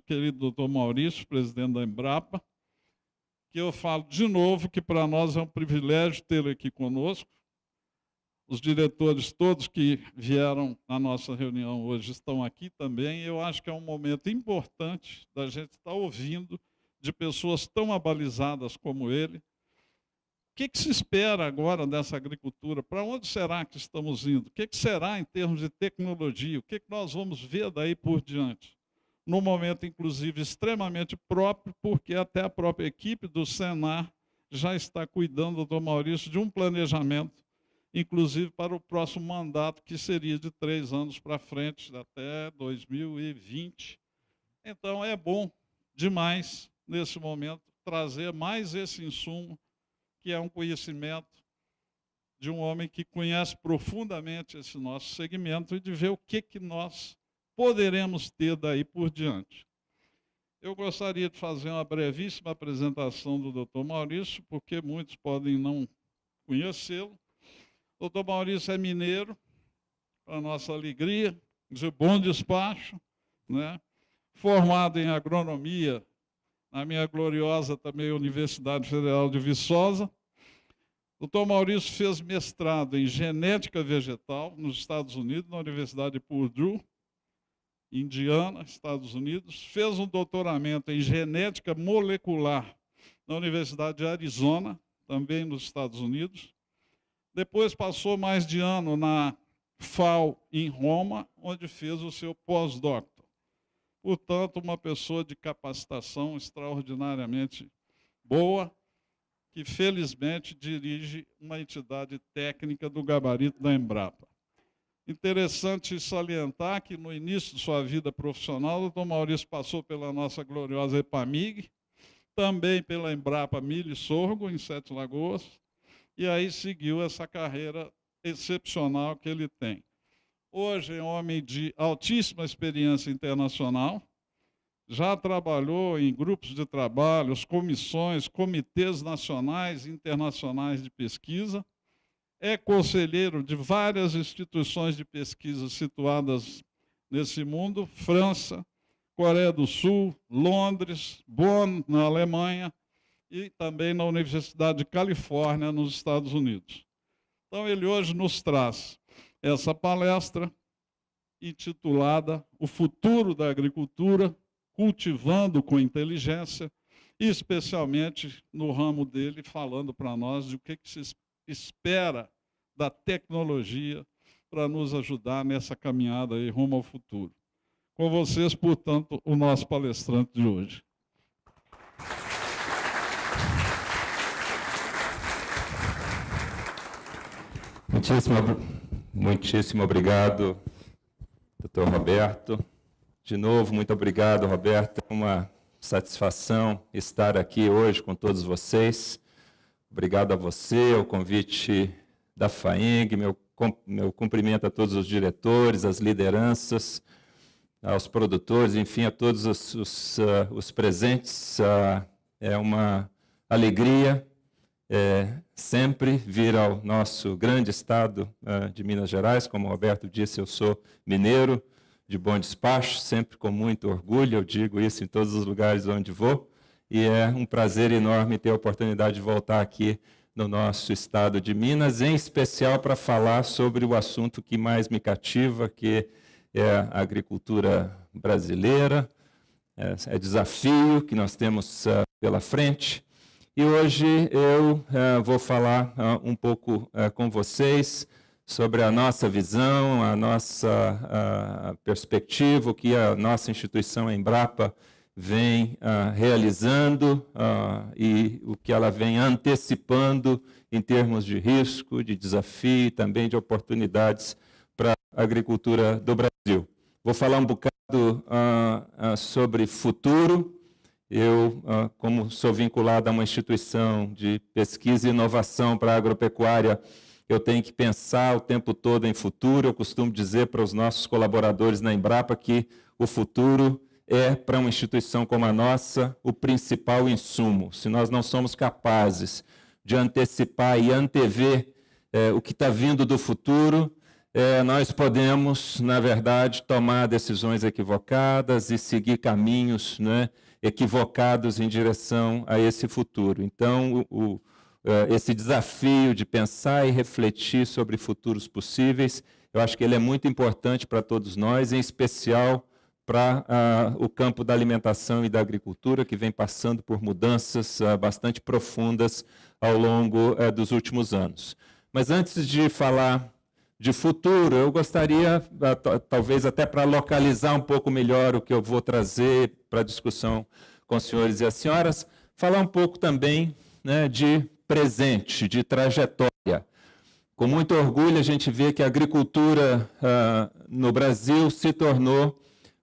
querido doutor Maurício, presidente da Embrapa, que eu falo de novo que para nós é um privilégio tê-lo aqui conosco. Os diretores todos que vieram à nossa reunião hoje estão aqui também. Eu acho que é um momento importante da gente estar ouvindo de pessoas tão abalizadas como ele. O que se espera agora dessa agricultura? Para onde será que estamos indo? O que será em termos de tecnologia? O que nós vamos ver daí por diante? Num momento, inclusive, extremamente próprio, porque até a própria equipe do Senar já está cuidando, doutor Maurício, de um planejamento, inclusive para o próximo mandato, que seria de 3 anos para frente, até 2020. Então, é bom demais, nesse momento, trazer mais esse insumo, que é um conhecimento de um homem que conhece profundamente esse nosso segmento e de ver o que nós poderemos ter daí por diante. Eu gostaria de fazer uma brevíssima apresentação do doutor Maurício, porque muitos podem não conhecê-lo. O doutor Maurício é mineiro, para nossa alegria, de bom despacho, né? Formado em agronomia na minha gloriosa também Universidade Federal de Viçosa. O doutor Maurício fez mestrado em genética vegetal nos Estados Unidos, na Universidade de Purdue, Indiana, Estados Unidos. Fez um doutoramento em genética molecular na Universidade de Arizona, também nos Estados Unidos. Depois passou mais de ano na FAO, em Roma, onde fez o seu pós-doutorado. Portanto, uma pessoa de capacitação extraordinariamente boa, que felizmente dirige uma entidade técnica do gabarito da Embrapa. Interessante salientar que no início de sua vida profissional, o doutor Maurício passou pela nossa gloriosa EPAMIG, também pela Embrapa Milho e Sorgo, em Sete Lagoas, e aí seguiu essa carreira excepcional que ele tem. Hoje é um homem de altíssima experiência internacional, já trabalhou em grupos de trabalho, comissões, comitês nacionais e internacionais de pesquisa, é conselheiro de várias instituições de pesquisa situadas nesse mundo, França, Coreia do Sul, Londres, Bonn, na Alemanha, e também na Universidade de Califórnia, nos Estados Unidos. Então, ele hoje nos traz essa palestra intitulada O Futuro da Agricultura, cultivando com inteligência, e especialmente no ramo dele, falando para nós de o que se espera da tecnologia para nos ajudar nessa caminhada aí rumo ao futuro. Com vocês, portanto, o nosso palestrante de hoje. Muitíssimo obrigado, doutor Roberto. De novo, muito obrigado, Roberto. É uma satisfação estar aqui hoje com todos vocês. Obrigado a você, ao convite da FAENG, meu cumprimento a todos os diretores, as lideranças, aos produtores, enfim, a todos os presentes. É uma alegria sempre vir ao nosso grande estado de Minas Gerais. Como o Roberto disse, eu sou mineiro, de bom despacho, sempre com muito orgulho, eu digo isso em todos os lugares onde vou, e é um prazer enorme ter a oportunidade de voltar aqui no nosso estado de Minas, em especial para falar sobre o assunto que mais me cativa, que é a agricultura brasileira, é desafio que nós temos pela frente. E hoje eu vou falar um pouco com vocês sobre a nossa visão, a nossa perspectiva, o que a nossa instituição Embrapa vem realizando e o que ela vem antecipando em termos de risco, de desafio e também de oportunidades para a agricultura do Brasil. Vou falar um bocado sobre futuro. Eu, como sou vinculado a uma instituição de pesquisa e inovação para a agropecuária, eu tenho que pensar o tempo todo em futuro. Eu costumo dizer para os nossos colaboradores na Embrapa que o futuro é, para uma instituição como a nossa, o principal insumo. Se nós não somos capazes de antecipar e antever o que está vindo do futuro, nós podemos, na verdade, tomar decisões equivocadas e seguir caminhos, né, equivocados em direção a esse futuro. Então, esse desafio de pensar e refletir sobre futuros possíveis, eu acho que ele é muito importante para todos nós, em especial para o campo da alimentação e da agricultura, que vem passando por mudanças bastante profundas ao longo dos últimos anos. Mas antes de falar de futuro, eu gostaria, talvez até para localizar um pouco melhor o que eu vou trazer para a discussão com os senhores e as senhoras, falar um pouco também, né, de presente, de trajetória. Com muito orgulho, a gente vê que a agricultura no Brasil se tornou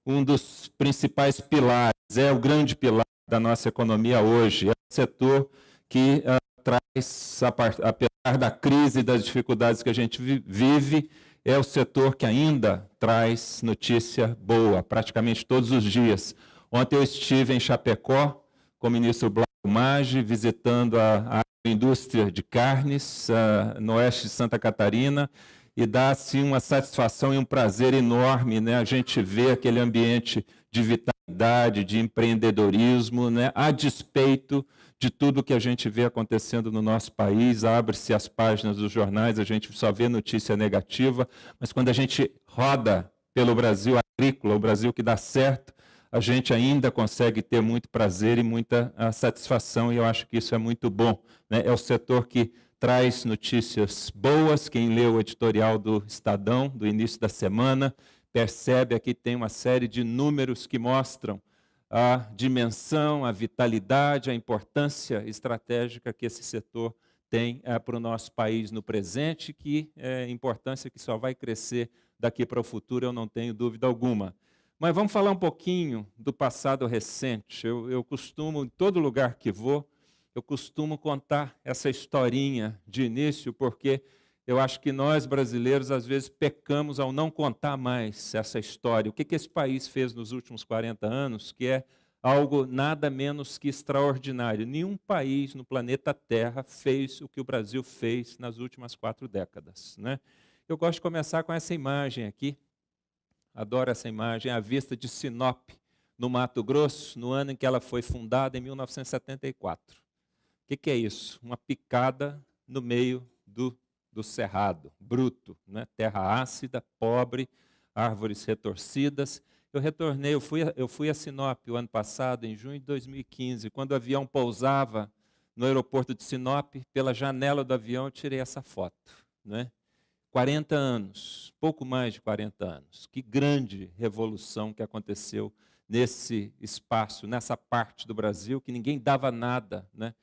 um dos principais pilares, é o grande pilar da nossa economia hoje. É um setor que traz, apesar da crise e das dificuldades que a gente vive, é o setor que ainda traz notícia boa, praticamente todos os dias. Ontem eu estive em Chapecó com o ministro Blanco Maggi, visitando a indústria de carnes no oeste de Santa Catarina, e dá assim uma satisfação e um prazer enorme, né? A gente vê aquele ambiente de vitalidade, de empreendedorismo, né? A despeito de tudo que a gente vê acontecendo no nosso país. Abre-se as páginas dos jornais, a gente só vê notícia negativa, mas quando a gente roda pelo Brasil agrícola, o Brasil que dá certo, a gente ainda consegue ter muito prazer e muita satisfação, e eu acho que isso é muito bom, né? É o setor que traz notícias boas. Quem leu o editorial do Estadão, do início da semana, percebe aqui tem uma série de números que mostram a dimensão, a vitalidade, a importância estratégica que esse setor tem para o nosso país no presente, que é importância que só vai crescer daqui para o futuro, eu não tenho dúvida alguma. Mas vamos falar um pouquinho do passado recente. Eu costumo, em todo lugar que vou, eu costumo contar essa historinha de início, porque eu acho que nós, brasileiros, às vezes pecamos ao não contar mais essa história. O que esse país fez nos últimos 40 anos, que é algo nada menos que extraordinário. Nenhum país no planeta Terra fez o que o Brasil fez nas últimas 4 décadas, né? Eu gosto de começar com essa imagem aqui. Adoro essa imagem, a vista de Sinop, no Mato Grosso, no ano em que ela foi fundada, em 1974. O que é isso? Uma picada no meio do cerrado, bruto, né? Terra ácida, pobre, árvores retorcidas. Eu fui a Sinop o ano passado, em junho de 2015, quando o avião pousava no aeroporto de Sinop, pela janela do avião eu tirei essa foto, né? 40 anos, pouco mais de 40 anos. Que grande revolução que aconteceu nesse espaço, nessa parte do Brasil, que ninguém dava nada, né?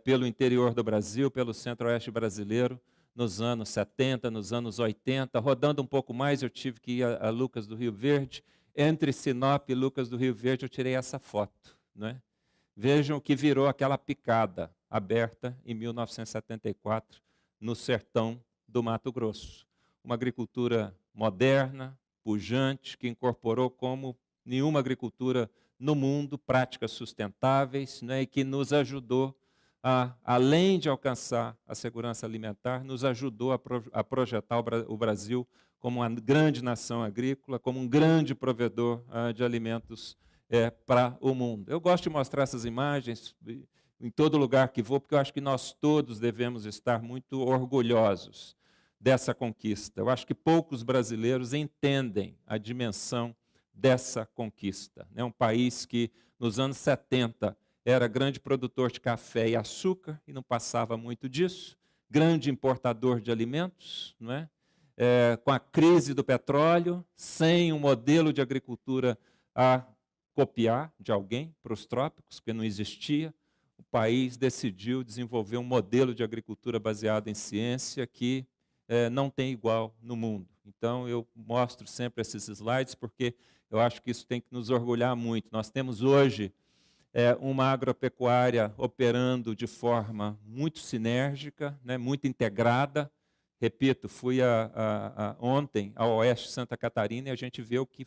Pelo interior do Brasil, pelo centro-oeste brasileiro, nos anos 70, nos anos 80. Rodando um pouco mais, eu tive que ir a Lucas do Rio Verde. Entre Sinop e Lucas do Rio Verde, eu tirei essa foto, né? Vejam o que virou aquela picada aberta em 1974 no sertão do Mato Grosso. Uma agricultura moderna, pujante, que incorporou como nenhuma agricultura no mundo práticas sustentáveis, né, e que nos ajudou a, além de alcançar a segurança alimentar, nos ajudou a projetar o Brasil como uma grande nação agrícola, como um grande provedor de alimentos para o mundo. Eu gosto de mostrar essas imagens em todo lugar que vou, porque eu acho que nós todos devemos estar muito orgulhosos dessa conquista. Eu acho que poucos brasileiros entendem a dimensão dessa conquista. É um país que, nos anos 70, era grande produtor de café e açúcar, e não passava muito disso, grande importador de alimentos, não é? Com a crise do petróleo, sem um modelo de agricultura a copiar de alguém para os trópicos, porque não existia, o país decidiu desenvolver um modelo de agricultura baseado em ciência que não tem igual no mundo. Então, eu mostro sempre esses slides, porque eu acho que isso tem que nos orgulhar muito. Nós temos hoje uma agropecuária operando de forma muito sinérgica, né, muito integrada. Repito, fui ontem ao oeste de Santa Catarina e a gente vê o que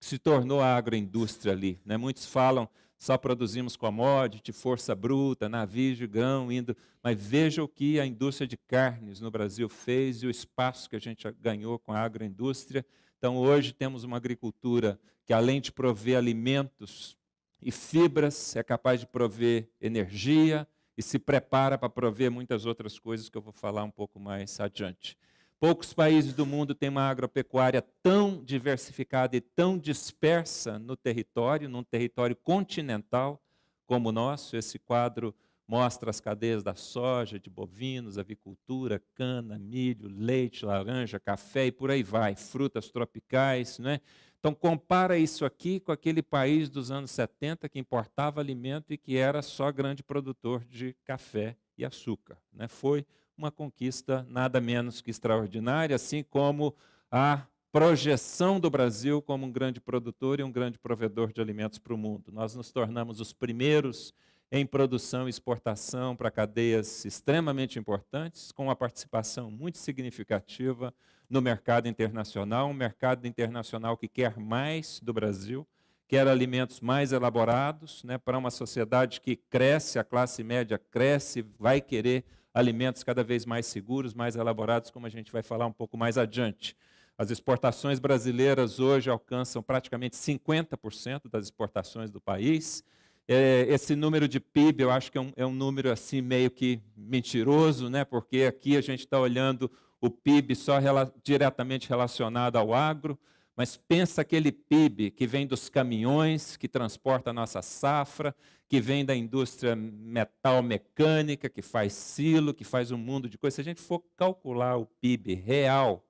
se tornou a agroindústria ali, né? Muitos falam, só produzimos commodity, força bruta, navios de grão indo, mas veja o que a indústria de carnes no Brasil fez e o espaço que a gente ganhou com a agroindústria. Então, hoje temos uma agricultura que, além de prover alimentos e fibras, é capaz de prover energia e se prepara para prover muitas outras coisas que eu vou falar um pouco mais adiante. Poucos países do mundo têm uma agropecuária tão diversificada e tão dispersa no território, num território continental como o nosso. Esse quadro mostra as cadeias da soja, de bovinos, avicultura, cana, milho, leite, laranja, café e por aí vai, frutas tropicais, né? Então, compara isso aqui com aquele país dos anos 70 que importava alimento e que era só grande produtor de café e açúcar, né? Foi uma conquista nada menos que extraordinária, assim como a projeção do Brasil como um grande produtor e um grande provedor de alimentos para o mundo. Nós nos tornamos os primeiros em produção e exportação para cadeias extremamente importantes, com uma participação muito significativa no mercado internacional, um mercado internacional que quer mais do Brasil, quer alimentos mais elaborados, né, para uma sociedade que cresce, a classe média cresce, vai querer alimentos cada vez mais seguros, mais elaborados, como a gente vai falar um pouco mais adiante. As exportações brasileiras hoje alcançam praticamente 50% das exportações do país. Esse número de PIB, eu acho que é um número assim meio que mentiroso, né? Porque aqui a gente está olhando o PIB só diretamente relacionado ao agro, mas pensa aquele PIB que vem dos caminhões, que transporta a nossa safra, que vem da indústria metal mecânica, que faz silo, que faz um mundo de coisas. Se a gente for calcular o PIB real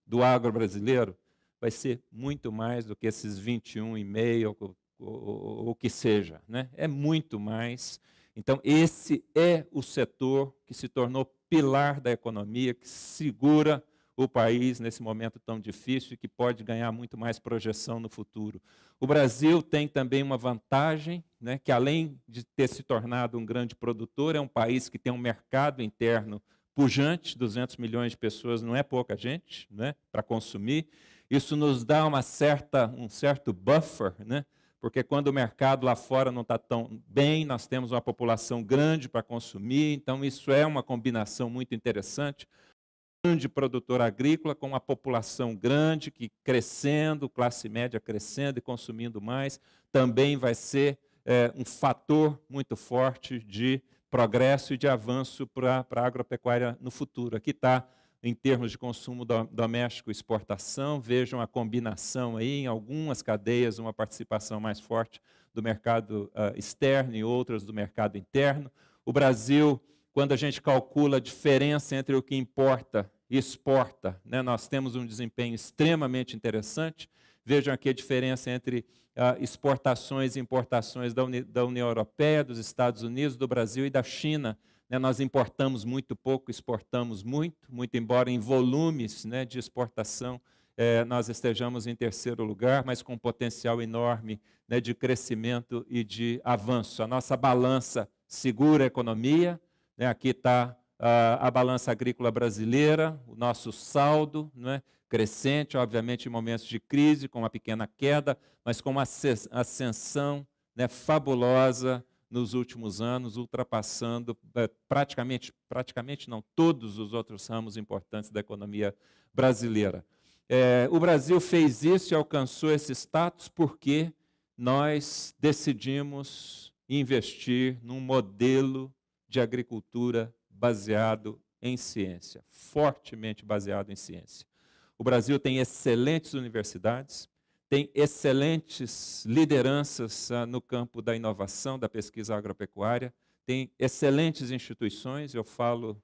do agro brasileiro, vai ser muito mais do que esses 21,5 ou o que seja, né? É muito mais. Então, esse é o setor que se tornou pilar da economia, que segura o país nesse momento tão difícil e que pode ganhar muito mais projeção no futuro. O Brasil tem também uma vantagem, né, que além de ter se tornado um grande produtor, é um país que tem um mercado interno pujante, 200 milhões de pessoas não é pouca gente, né, para consumir. Isso nos dá um certo buffer, né, porque quando o mercado lá fora não está tão bem, nós temos uma população grande para consumir, então isso é uma combinação muito interessante. Grande produtor agrícola com uma população grande que crescendo, classe média crescendo e consumindo mais, também vai ser um fator muito forte de progresso e de avanço para a agropecuária no futuro. Aqui está, em termos de consumo doméstico e exportação, vejam a combinação aí, em algumas cadeias, uma participação mais forte do mercado externo e outras do mercado interno. O Brasil, quando a gente calcula a diferença entre o que importa e exporta, né, nós temos um desempenho extremamente interessante. Vejam aqui a diferença entre exportações e importações da União Europeia, dos Estados Unidos, do Brasil e da China. Né, nós importamos muito pouco, exportamos muito, muito embora em volumes, né, de exportação nós estejamos em terceiro lugar, mas com um potencial enorme, né, de crescimento e de avanço. A nossa balança segura a economia. Aqui está a balança agrícola brasileira, o nosso saldo, né, crescente, obviamente em momentos de crise, com uma pequena queda, mas com uma ascensão, né, fabulosa nos últimos anos, ultrapassando praticamente não, todos os outros ramos importantes da economia brasileira. O Brasil fez isso e alcançou esse status porque nós decidimos investir num modelo de agricultura baseado em ciência, fortemente baseado em ciência. O Brasil tem excelentes universidades, tem excelentes lideranças no campo da inovação, da pesquisa agropecuária, tem excelentes instituições, eu falo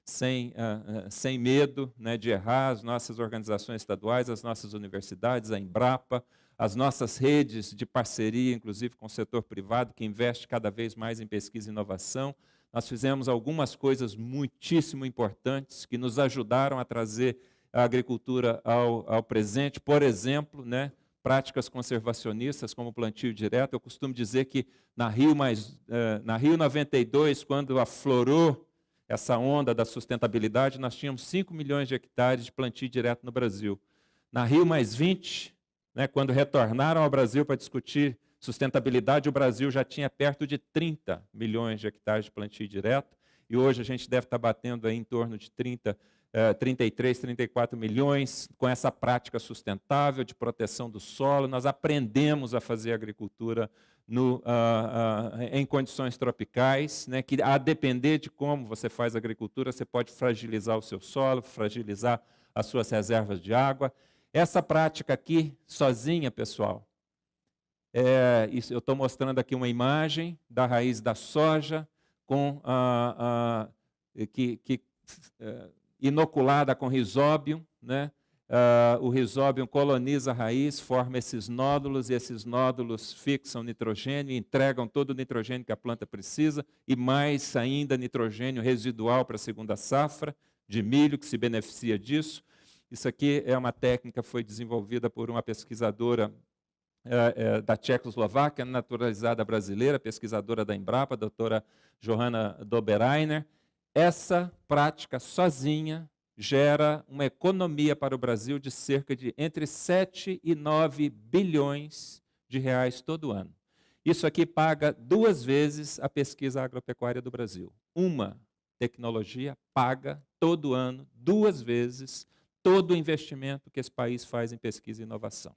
sem medo, né, de errar, as nossas organizações estaduais, as nossas universidades, a Embrapa, as nossas redes de parceria, inclusive com o setor privado, que investe cada vez mais em pesquisa e inovação. Nós fizemos algumas coisas muitíssimo importantes que nos ajudaram a trazer a agricultura ao presente. Por exemplo, né, práticas conservacionistas como o plantio direto. Eu costumo dizer que na Rio 92, quando aflorou essa onda da sustentabilidade, nós tínhamos 5 milhões de hectares de plantio direto no Brasil. Na Rio+20, né? Quando retornaram ao Brasil para discutir sustentabilidade, o Brasil já tinha perto de 30 milhões de hectares de plantio direto, e hoje a gente deve estar batendo aí em torno de 33, 34 milhões com essa prática sustentável de proteção do solo. Nós aprendemos a fazer agricultura em condições tropicais, né, que a depender de como você faz agricultura, você pode fragilizar o seu solo, fragilizar as suas reservas de água. Essa prática aqui, sozinha, pessoal, eu estou mostrando aqui uma imagem da raiz da soja inoculada com risóbio, né? O risóbio coloniza a raiz, forma esses nódulos, e esses nódulos fixam nitrogênio, entregam todo o nitrogênio que a planta precisa, e mais ainda nitrogênio residual para a segunda safra de milho, que se beneficia disso. Isso aqui é uma técnica que foi desenvolvida por uma pesquisadora da Tchecoslováquia, naturalizada brasileira, pesquisadora da Embrapa, a doutora Johanna Doberainer. Essa prática sozinha gera uma economia para o Brasil de cerca de entre 7 e 9 bilhões de reais todo ano. Isso aqui paga 2 vezes a pesquisa agropecuária do Brasil. Uma tecnologia paga todo ano 2 vezes todo o investimento que esse país faz em pesquisa e inovação.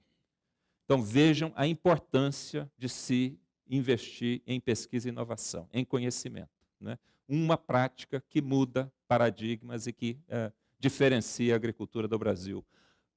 Então vejam a importância de se investir em pesquisa e inovação, em conhecimento, né? Uma prática que muda paradigmas e que diferencia a agricultura do Brasil.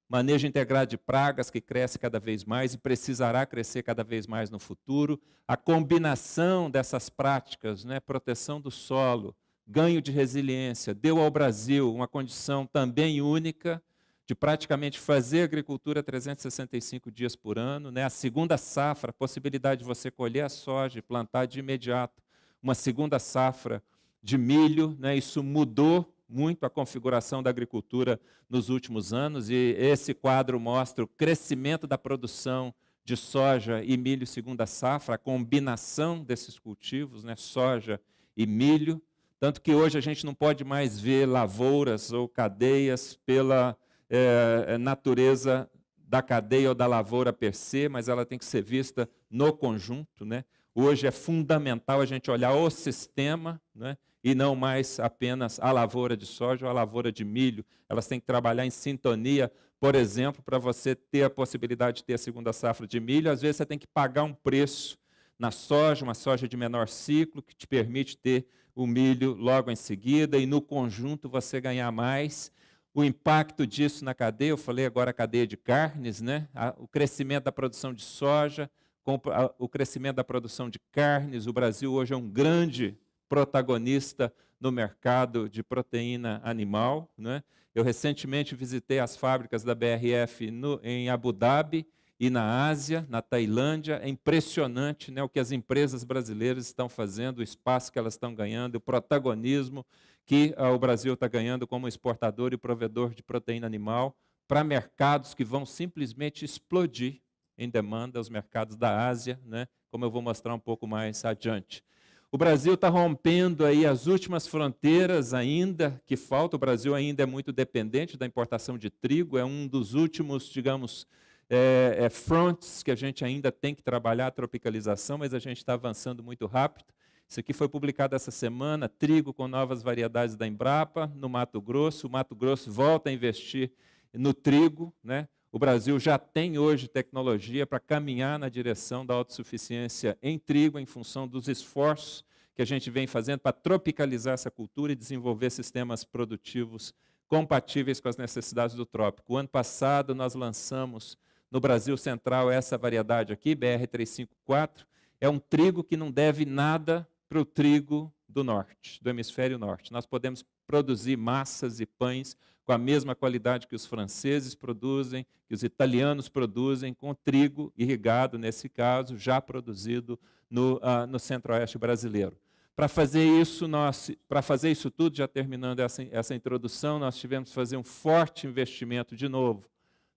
Manejo integrado de pragas, que cresce cada vez mais e precisará crescer cada vez mais no futuro. A combinação dessas práticas, né, proteção do solo, ganho de resiliência, deu ao Brasil uma condição também única de praticamente fazer agricultura 365 dias por ano, né? A segunda safra, a possibilidade de você colher a soja e plantar de imediato uma segunda safra de milho, né? Isso mudou muito a configuração da agricultura nos últimos anos, e esse quadro mostra o crescimento da produção de soja e milho segunda safra, a combinação desses cultivos, né? Soja e milho, tanto que hoje a gente não pode mais ver lavouras ou cadeias pela natureza da cadeia ou da lavoura per se, mas ela tem que ser vista no conjunto, né? Hoje é fundamental a gente olhar o sistema, né? E não mais apenas a lavoura de soja ou a lavoura de milho. Elas têm que trabalhar em sintonia. Por exemplo, para você ter a possibilidade de ter a segunda safra de milho, às vezes você tem que pagar um preço na soja, uma soja de menor ciclo, que te permite ter o milho logo em seguida, e no conjunto você ganhar mais. O impacto disso na cadeia, eu falei agora a cadeia de carnes, né? O crescimento da produção de soja, com o crescimento da produção de carnes. O Brasil hoje é um grande protagonista no mercado de proteína animal, né? Eu recentemente visitei as fábricas da BRF em Abu Dhabi e na Ásia, na Tailândia. É impressionante, né, o que as empresas brasileiras estão fazendo, o espaço que elas estão ganhando, o protagonismo que o Brasil está ganhando como exportador e provedor de proteína animal para mercados que vão simplesmente explodir em demanda, os mercados da Ásia, né, como eu vou mostrar um pouco mais adiante. O Brasil está rompendo aí as últimas fronteiras ainda que faltam. O Brasil ainda é muito dependente da importação de trigo, é um dos últimos, digamos, fronts que a gente ainda tem que trabalhar, a tropicalização, mas a gente está avançando muito rápido. Isso aqui foi publicado essa semana, trigo com novas variedades da Embrapa, no Mato Grosso. O Mato Grosso volta a investir no trigo, né? O Brasil já tem hoje tecnologia para caminhar na direção da autossuficiência em trigo, em função dos esforços que a gente vem fazendo para tropicalizar essa cultura e desenvolver sistemas produtivos compatíveis com as necessidades do trópico. O ano passado nós lançamos no Brasil Central essa variedade aqui, BR-354, é um trigo que não deve nada para o trigo do norte, do hemisfério norte. Nós podemos produzir massas e pães com a mesma qualidade que os franceses produzem, que os italianos produzem, com trigo irrigado, nesse caso, já produzido no centro-oeste brasileiro. Para fazer isso tudo, já terminando essa introdução, nós tivemos que fazer um forte investimento, de novo,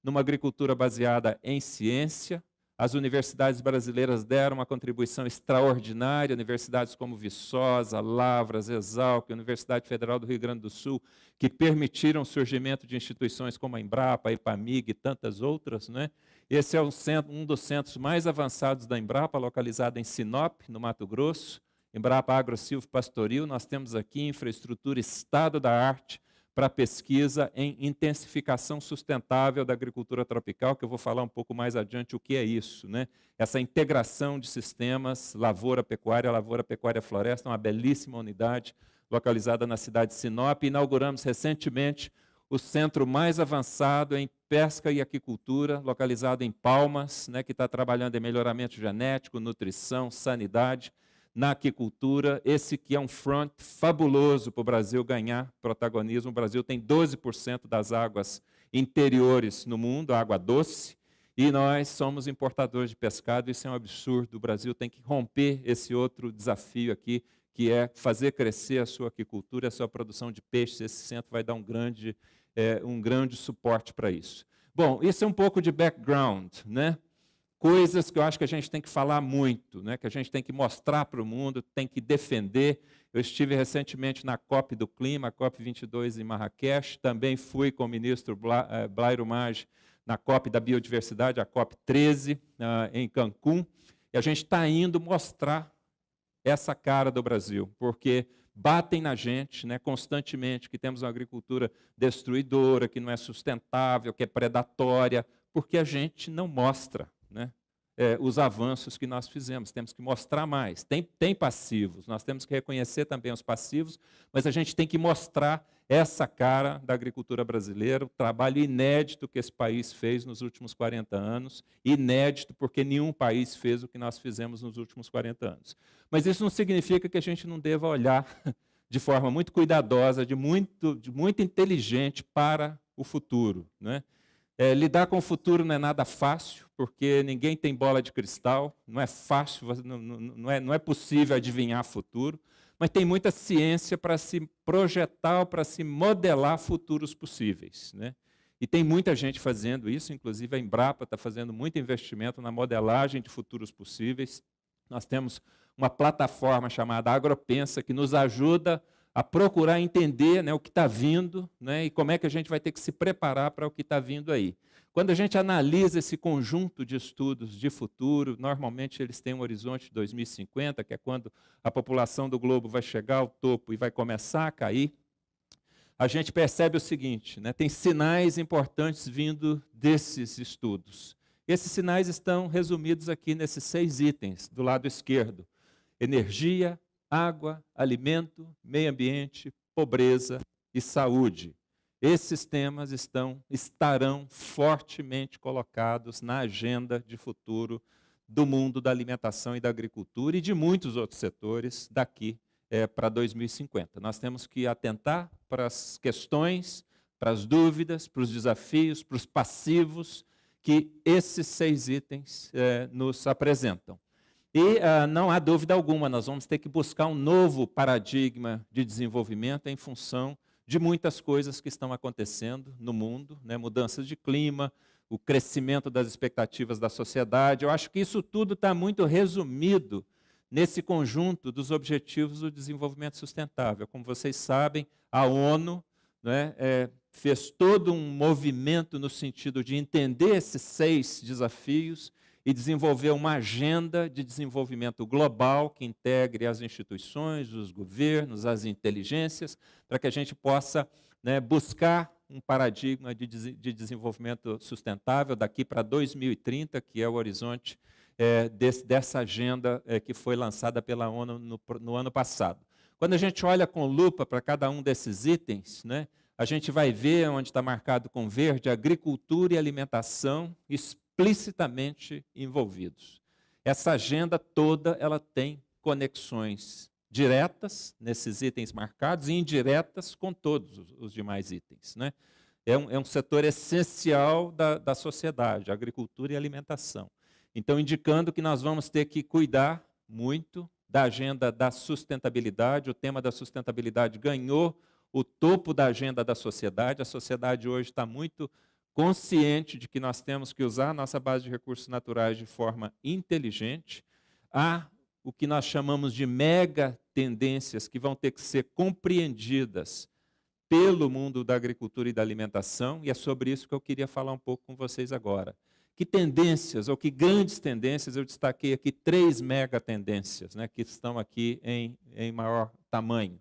numa agricultura baseada em ciência, As universidades brasileiras deram uma contribuição extraordinária, universidades como Viçosa, Lavras, Exalc, Universidade Federal do Rio Grande do Sul, que permitiram o surgimento de instituições como a Embrapa, a Ipamig e tantas outras, né? Esse é um dos centros mais avançados da Embrapa, localizado em Sinop, no Mato Grosso. Embrapa Agro Silvo Pastoril, nós temos aqui infraestrutura estado da arte para pesquisa em intensificação sustentável da agricultura tropical, que eu vou falar um pouco mais adiante o que é isso, né? Essa integração de sistemas lavoura-pecuária-floresta, uma belíssima unidade localizada na cidade de Sinop. Inauguramos recentemente o centro mais avançado em pesca e aquicultura, localizado em Palmas, né, que está trabalhando em melhoramento genético, nutrição, sanidade, na aquicultura. Esse que é um front fabuloso para o Brasil ganhar protagonismo. O Brasil tem 12% das águas interiores no mundo, água doce, e nós somos importadores de pescado. Isso é um absurdo. O Brasil tem que romper esse outro desafio aqui, que é fazer crescer a sua aquicultura, a sua produção de peixes. Esse centro vai dar um grande suporte para isso. Bom, isso é um pouco de background, né? Coisas que eu acho que a gente tem que falar muito, né? Que a gente tem que mostrar para o mundo, tem que defender. Eu estive recentemente na COP do Clima, a COP 22 em Marrakech, também fui com o ministro Blairo Maggi na COP da Biodiversidade, a COP 13, em Cancún, e a gente está indo mostrar essa cara do Brasil, porque batem na gente, né, constantemente, que temos uma agricultura destruidora, que não é sustentável, que é predatória, porque a gente não mostra, né, os avanços que nós fizemos. Temos que mostrar mais. Tem passivos, nós temos que reconhecer também os passivos, mas a gente tem que mostrar essa cara da agricultura brasileira, o trabalho inédito que esse país fez nos últimos 40 anos, inédito porque nenhum país fez o que nós fizemos nos últimos 40 anos. Mas isso não significa que a gente não deva olhar de forma muito cuidadosa, de muito inteligente para o futuro, né? Lidar com o futuro não é nada fácil, porque ninguém tem bola de cristal, não é fácil, não é possível adivinhar futuro, mas tem muita ciência para se projetar, para se modelar futuros possíveis, né? E tem muita gente fazendo isso, inclusive a Embrapa está fazendo muito investimento na modelagem de futuros possíveis. Nós temos uma plataforma chamada Agropensa, que nos ajuda a procurar entender, né, o que está vindo, né, e como é que a gente vai ter que se preparar para o que está vindo aí. Quando a gente analisa esse conjunto de estudos de futuro, normalmente eles têm um horizonte de 2050, que é quando a população do globo vai chegar ao topo e vai começar a cair, a gente percebe o seguinte, né, tem sinais importantes vindo desses estudos. Esses sinais estão resumidos aqui nesses 6 itens, do lado esquerdo: energia, água, alimento, meio ambiente, pobreza e saúde. Esses temas estarão fortemente colocados na agenda de futuro do mundo da alimentação e da agricultura e de muitos outros setores daqui para 2050. Nós temos que atentar para as questões, para as dúvidas, para os desafios, para os passivos que esses 6 itens nos apresentam. E não há dúvida alguma, nós vamos ter que buscar um novo paradigma de desenvolvimento em função de muitas coisas que estão acontecendo no mundo, né? Mudanças de clima, o crescimento das expectativas da sociedade. Eu acho que isso tudo está muito resumido nesse conjunto dos Objetivos do Desenvolvimento Sustentável. Como vocês sabem, a ONU, né, fez todo um movimento no sentido de entender esses 6 desafios e desenvolver uma agenda de desenvolvimento global que integre as instituições, os governos, as inteligências, para que a gente possa, né, buscar um paradigma de desenvolvimento sustentável daqui para 2030, que é o horizonte dessa agenda que foi lançada pela ONU no ano passado. Quando a gente olha com lupa para cada um desses itens, né, a gente vai ver, onde está marcado com verde, agricultura e alimentação explicitamente envolvidos. Essa agenda toda ela tem conexões diretas nesses itens marcados e indiretas com todos os demais itens, né? É um setor essencial da sociedade, agricultura e alimentação. Então, indicando que nós vamos ter que cuidar muito da agenda da sustentabilidade. O tema da sustentabilidade ganhou o topo da agenda da sociedade. A sociedade hoje está muito consciente de que nós temos que usar a nossa base de recursos naturais de forma inteligente. Há o que nós chamamos de mega tendências que vão ter que ser compreendidas pelo mundo da agricultura e da alimentação, e é sobre isso que eu queria falar um pouco com vocês agora. Que tendências, ou que grandes tendências, eu destaquei aqui 3 mega tendências, né, que estão aqui em maior tamanho.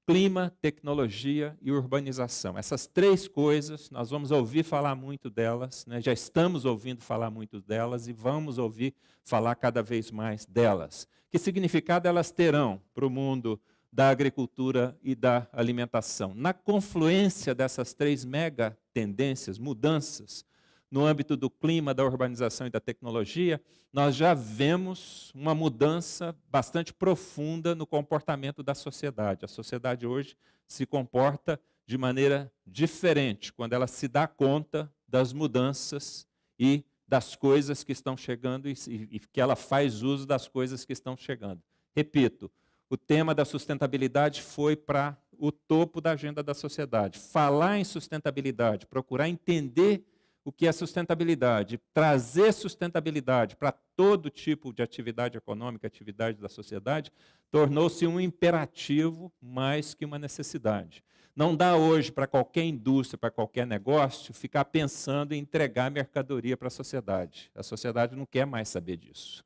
Clima, tecnologia e urbanização. Essas 3 coisas, nós vamos ouvir falar muito delas, né, já estamos ouvindo falar muito delas e vamos ouvir falar cada vez mais delas. Que significado elas terão para o mundo da agricultura e da alimentação? Na confluência dessas 3 mega tendências, mudanças, no âmbito do clima, da urbanização e da tecnologia, nós já vemos uma mudança bastante profunda no comportamento da sociedade. A sociedade hoje se comporta de maneira diferente quando ela se dá conta das mudanças e das coisas que estão chegando e que ela faz uso das coisas que estão chegando. Repito, o tema da sustentabilidade foi para o topo da agenda da sociedade. Falar em sustentabilidade, procurar entender o que é sustentabilidade, trazer sustentabilidade para todo tipo de atividade econômica, atividade da sociedade, tornou-se um imperativo mais que uma necessidade. Não dá hoje para qualquer indústria, para qualquer negócio, ficar pensando em entregar mercadoria para a sociedade. A sociedade não quer mais saber disso.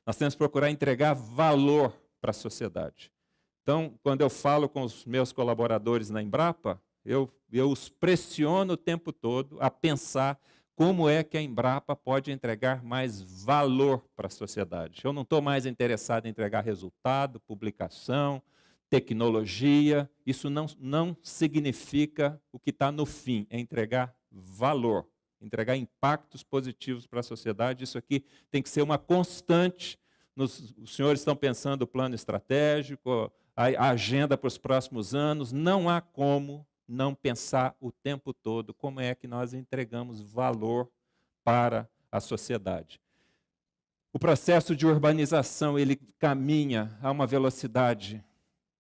Nós temos que procurar entregar valor para a sociedade. Então, quando eu falo com os meus colaboradores na Embrapa, eu os pressiono o tempo todo a pensar como é que a Embrapa pode entregar mais valor para a sociedade. Eu não estou mais interessado em entregar resultado, publicação, tecnologia. Isso não significa o que está no fim, é entregar valor, entregar impactos positivos para a sociedade. Isso aqui tem que ser uma constante. Os senhores estão pensando o plano estratégico, a agenda para os próximos anos. Não há como não pensar o tempo todo como é que nós entregamos valor para a sociedade. O processo de urbanização, ele caminha a uma velocidade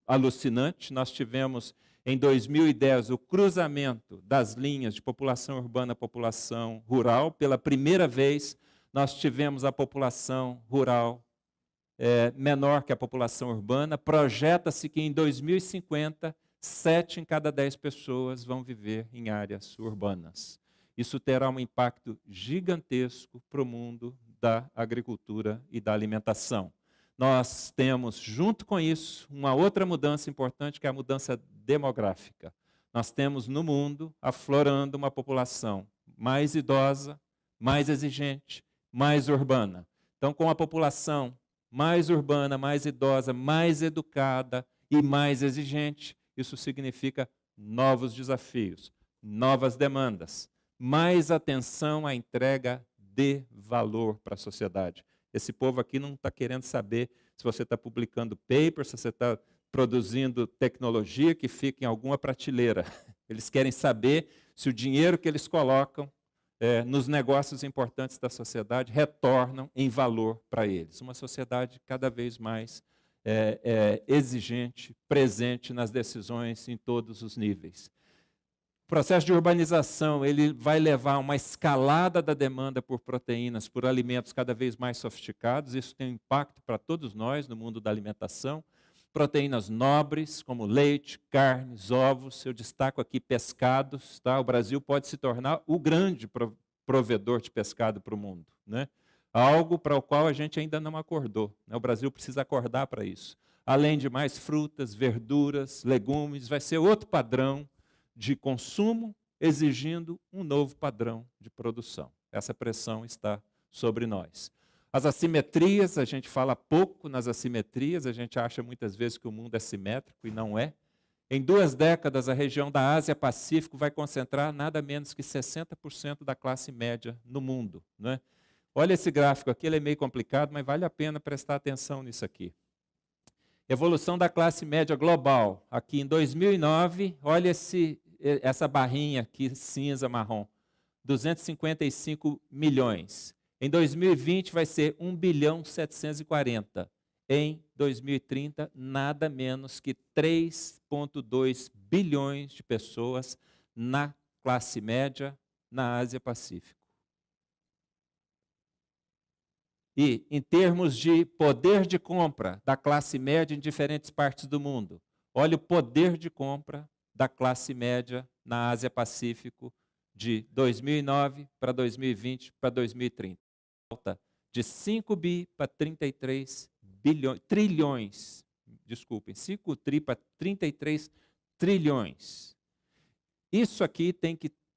alucinante. Nós tivemos, em 2010, o cruzamento das linhas de população urbana e população rural. Pela primeira vez, nós tivemos a população rural menor que a população urbana. Projeta-se que em 2050, 7 em cada 10 pessoas vão viver em áreas urbanas. Isso terá um impacto gigantesco para o mundo da agricultura e da alimentação. Nós temos, junto com isso, uma outra mudança importante, que é a mudança demográfica. Nós temos no mundo aflorando uma população mais idosa, mais exigente, mais urbana. Então, com a população mais urbana, mais idosa, mais educada e mais exigente, isso significa novos desafios, novas demandas, mais atenção à entrega de valor para a sociedade. Esse povo aqui não está querendo saber se você está publicando paper, se você está produzindo tecnologia que fica em alguma prateleira. Eles querem saber se o dinheiro que eles colocam nos negócios importantes da sociedade retornam em valor para eles. Uma sociedade cada vez mais exigente, presente nas decisões em todos os níveis. O processo de urbanização ele vai levar a uma escalada da demanda por proteínas, por alimentos cada vez mais sofisticados. Isso tem um impacto para todos nós no mundo da alimentação. Proteínas nobres, como leite, carnes, ovos. Eu destaco aqui pescados. Tá? O Brasil pode se tornar o grande provedor de pescado para o mundo, né? Algo para o qual a gente ainda não acordou, né? O Brasil precisa acordar para isso. Além de mais frutas, verduras, legumes, vai ser outro padrão de consumo, exigindo um novo padrão de produção. Essa pressão está sobre nós. As assimetrias, a gente fala pouco nas assimetrias, a gente acha muitas vezes que o mundo é simétrico e não é. Em 2 décadas, a região da Ásia-Pacífico vai concentrar nada menos que 60% da classe média no mundo, né? Olha esse gráfico aqui, ele é meio complicado, mas vale a pena prestar atenção nisso aqui. Evolução da classe média global. Aqui em 2009, olha essa barrinha aqui, cinza, marrom. 255 milhões. Em 2020 vai ser 1.740 bilhão. Em 2030, nada menos que 3,2 bilhões de pessoas na classe média, na Ásia-Pacífico. E, em termos de poder de compra da classe média em diferentes partes do mundo, olha o poder de compra da classe média na Ásia-Pacífico de 2009 para 2020 para 2030. Alta de 5 bi para 33 trilhões. Desculpem, 5 tri para 33 trilhões. Isso aqui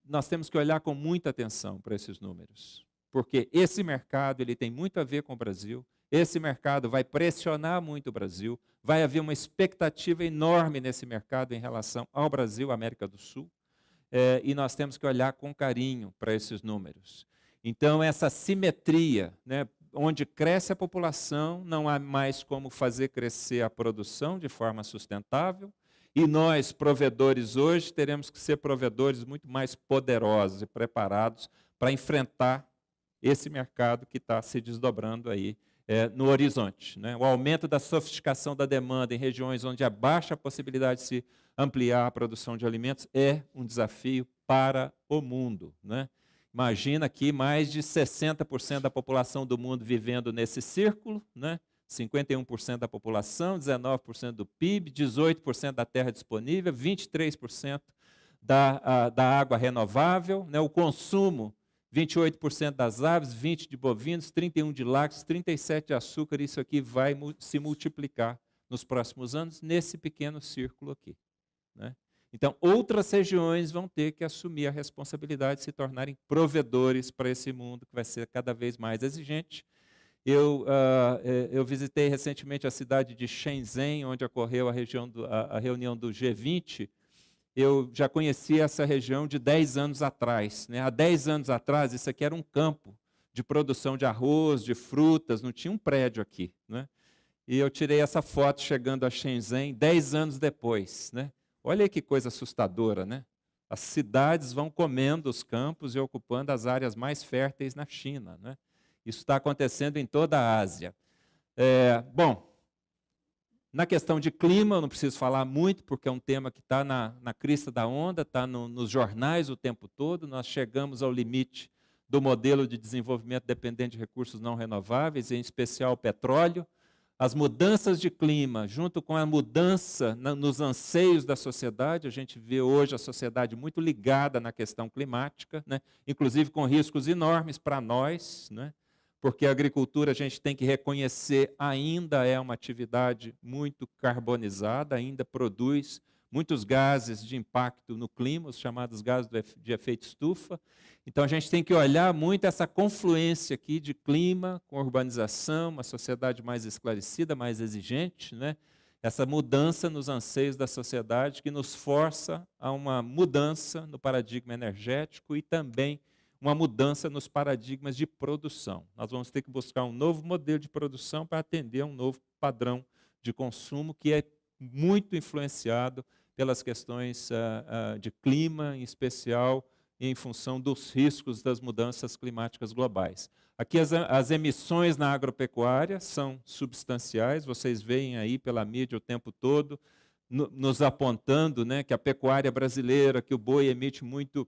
nós temos que olhar com muita atenção para esses números. Porque esse mercado ele tem muito a ver com o Brasil, esse mercado vai pressionar muito o Brasil, vai haver uma expectativa enorme nesse mercado em relação ao Brasil, América do Sul, e nós temos que olhar com carinho para esses números. Então, essa simetria, né, onde cresce a população, não há mais como fazer crescer a produção de forma sustentável, e nós, provedores hoje, teremos que ser provedores muito mais poderosos e preparados para enfrentar esse mercado que está se desdobrando aí no horizonte. Né? O aumento da sofisticação da demanda em regiões onde há baixa possibilidade de se ampliar a produção de alimentos é um desafio para o mundo. Né? Imagina aqui mais de 60% da população do mundo vivendo nesse círculo, né? 51% da população, 19% do PIB, 18% da terra disponível, 23% da água renovável, né? O consumo 28% das aves, 20% de bovinos, 31% de lácteos, 37% de açúcar. Isso aqui vai se multiplicar nos próximos anos, nesse pequeno círculo aqui. Né? Então, outras regiões vão ter que assumir a responsabilidade de se tornarem provedores para esse mundo que vai ser cada vez mais exigente. Eu visitei recentemente a cidade de Shenzhen, onde ocorreu a reunião do G20. Eu já conhecia essa região de 10 anos atrás. Né? Há 10 anos atrás, isso aqui era um campo de produção de arroz, de frutas, não tinha um prédio aqui. Né? E eu tirei essa foto chegando a Shenzhen 10 anos depois. Né? Olha aí que coisa assustadora. Né? As cidades vão comendo os campos e ocupando as áreas mais férteis na China. Né? Isso está acontecendo em toda a Ásia. Bom, na questão de clima, eu não preciso falar muito, porque é um tema que está na crista da onda, está nos jornais o tempo todo. Nós chegamos ao limite do modelo de desenvolvimento dependente de recursos não renováveis, em especial o petróleo. As mudanças de clima, junto com a mudança nos anseios da sociedade, a gente vê hoje a sociedade muito ligada na questão climática, né? Inclusive com riscos enormes para nós, né? Porque a agricultura, a gente tem que reconhecer, ainda é uma atividade muito carbonizada, ainda produz muitos gases de impacto no clima, os chamados gases de efeito estufa. Então, a gente tem que olhar muito essa confluência aqui de clima com urbanização, uma sociedade mais esclarecida, mais exigente, né? Essa mudança nos anseios da sociedade que nos força a uma mudança no paradigma energético e também uma mudança nos paradigmas de produção. Nós vamos ter que buscar um novo modelo de produção para atender a um novo padrão de consumo que é muito influenciado pelas questões de clima, em especial em função dos riscos das mudanças climáticas globais. Aqui as emissões na agropecuária são substanciais, vocês veem aí pela mídia o tempo todo, nos apontando, né, que a pecuária brasileira, que o boi emite muito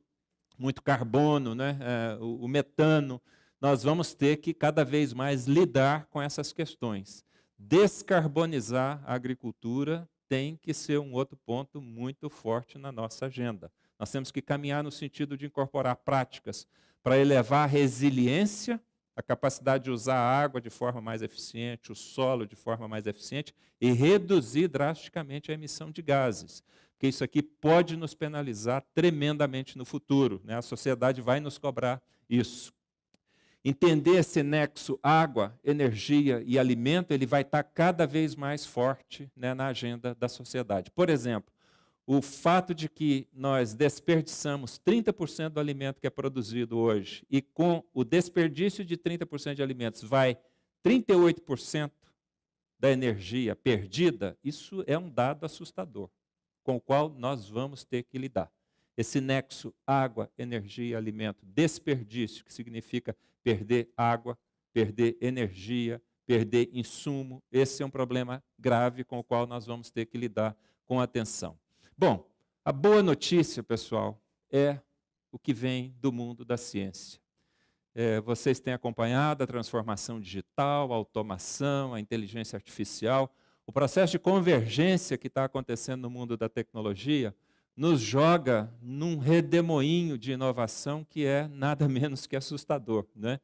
carbono, né? O metano. Nós vamos ter que cada vez mais lidar com essas questões. Descarbonizar a agricultura tem que ser um outro ponto muito forte na nossa agenda. Nós temos que caminhar no sentido de incorporar práticas para elevar a resiliência, a capacidade de usar a água de forma mais eficiente, o solo de forma mais eficiente e reduzir drasticamente a emissão de gases. Porque isso aqui pode nos penalizar tremendamente no futuro. Né? A sociedade vai nos cobrar isso. Entender esse nexo água, energia e alimento, ele vai estar cada vez mais forte, né, na agenda da sociedade. Por exemplo, o fato de que nós desperdiçamos 30% do alimento que é produzido hoje e com o desperdício de 30% de alimentos vai 38% da energia perdida, isso é um dado assustador, com o qual nós vamos ter que lidar. Esse nexo água, energia, alimento, desperdício, que significa perder água, perder energia, perder insumo, esse é um problema grave com o qual nós vamos ter que lidar com atenção. Bom, a boa notícia, pessoal, é o que vem do mundo da ciência. Vocês têm acompanhado a transformação digital, a automação, a inteligência artificial. O processo de convergência que está acontecendo no mundo da tecnologia nos joga num redemoinho de inovação que é nada menos que assustador, né?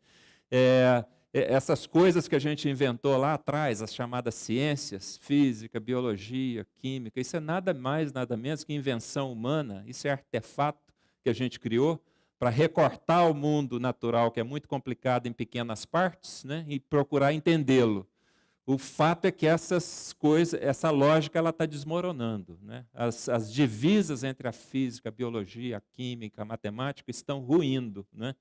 Essas coisas que a gente inventou lá atrás, as chamadas ciências, física, biologia, química, isso é nada mais, nada menos que invenção humana, isso é artefato que a gente criou para recortar o mundo natural, que é muito complicado, em pequenas partes, né, e procurar entendê-lo. O fato é que essas coisas, essa lógica, ela está desmoronando, né? As divisas entre a física, a biologia, a química, a matemática estão ruindo, né?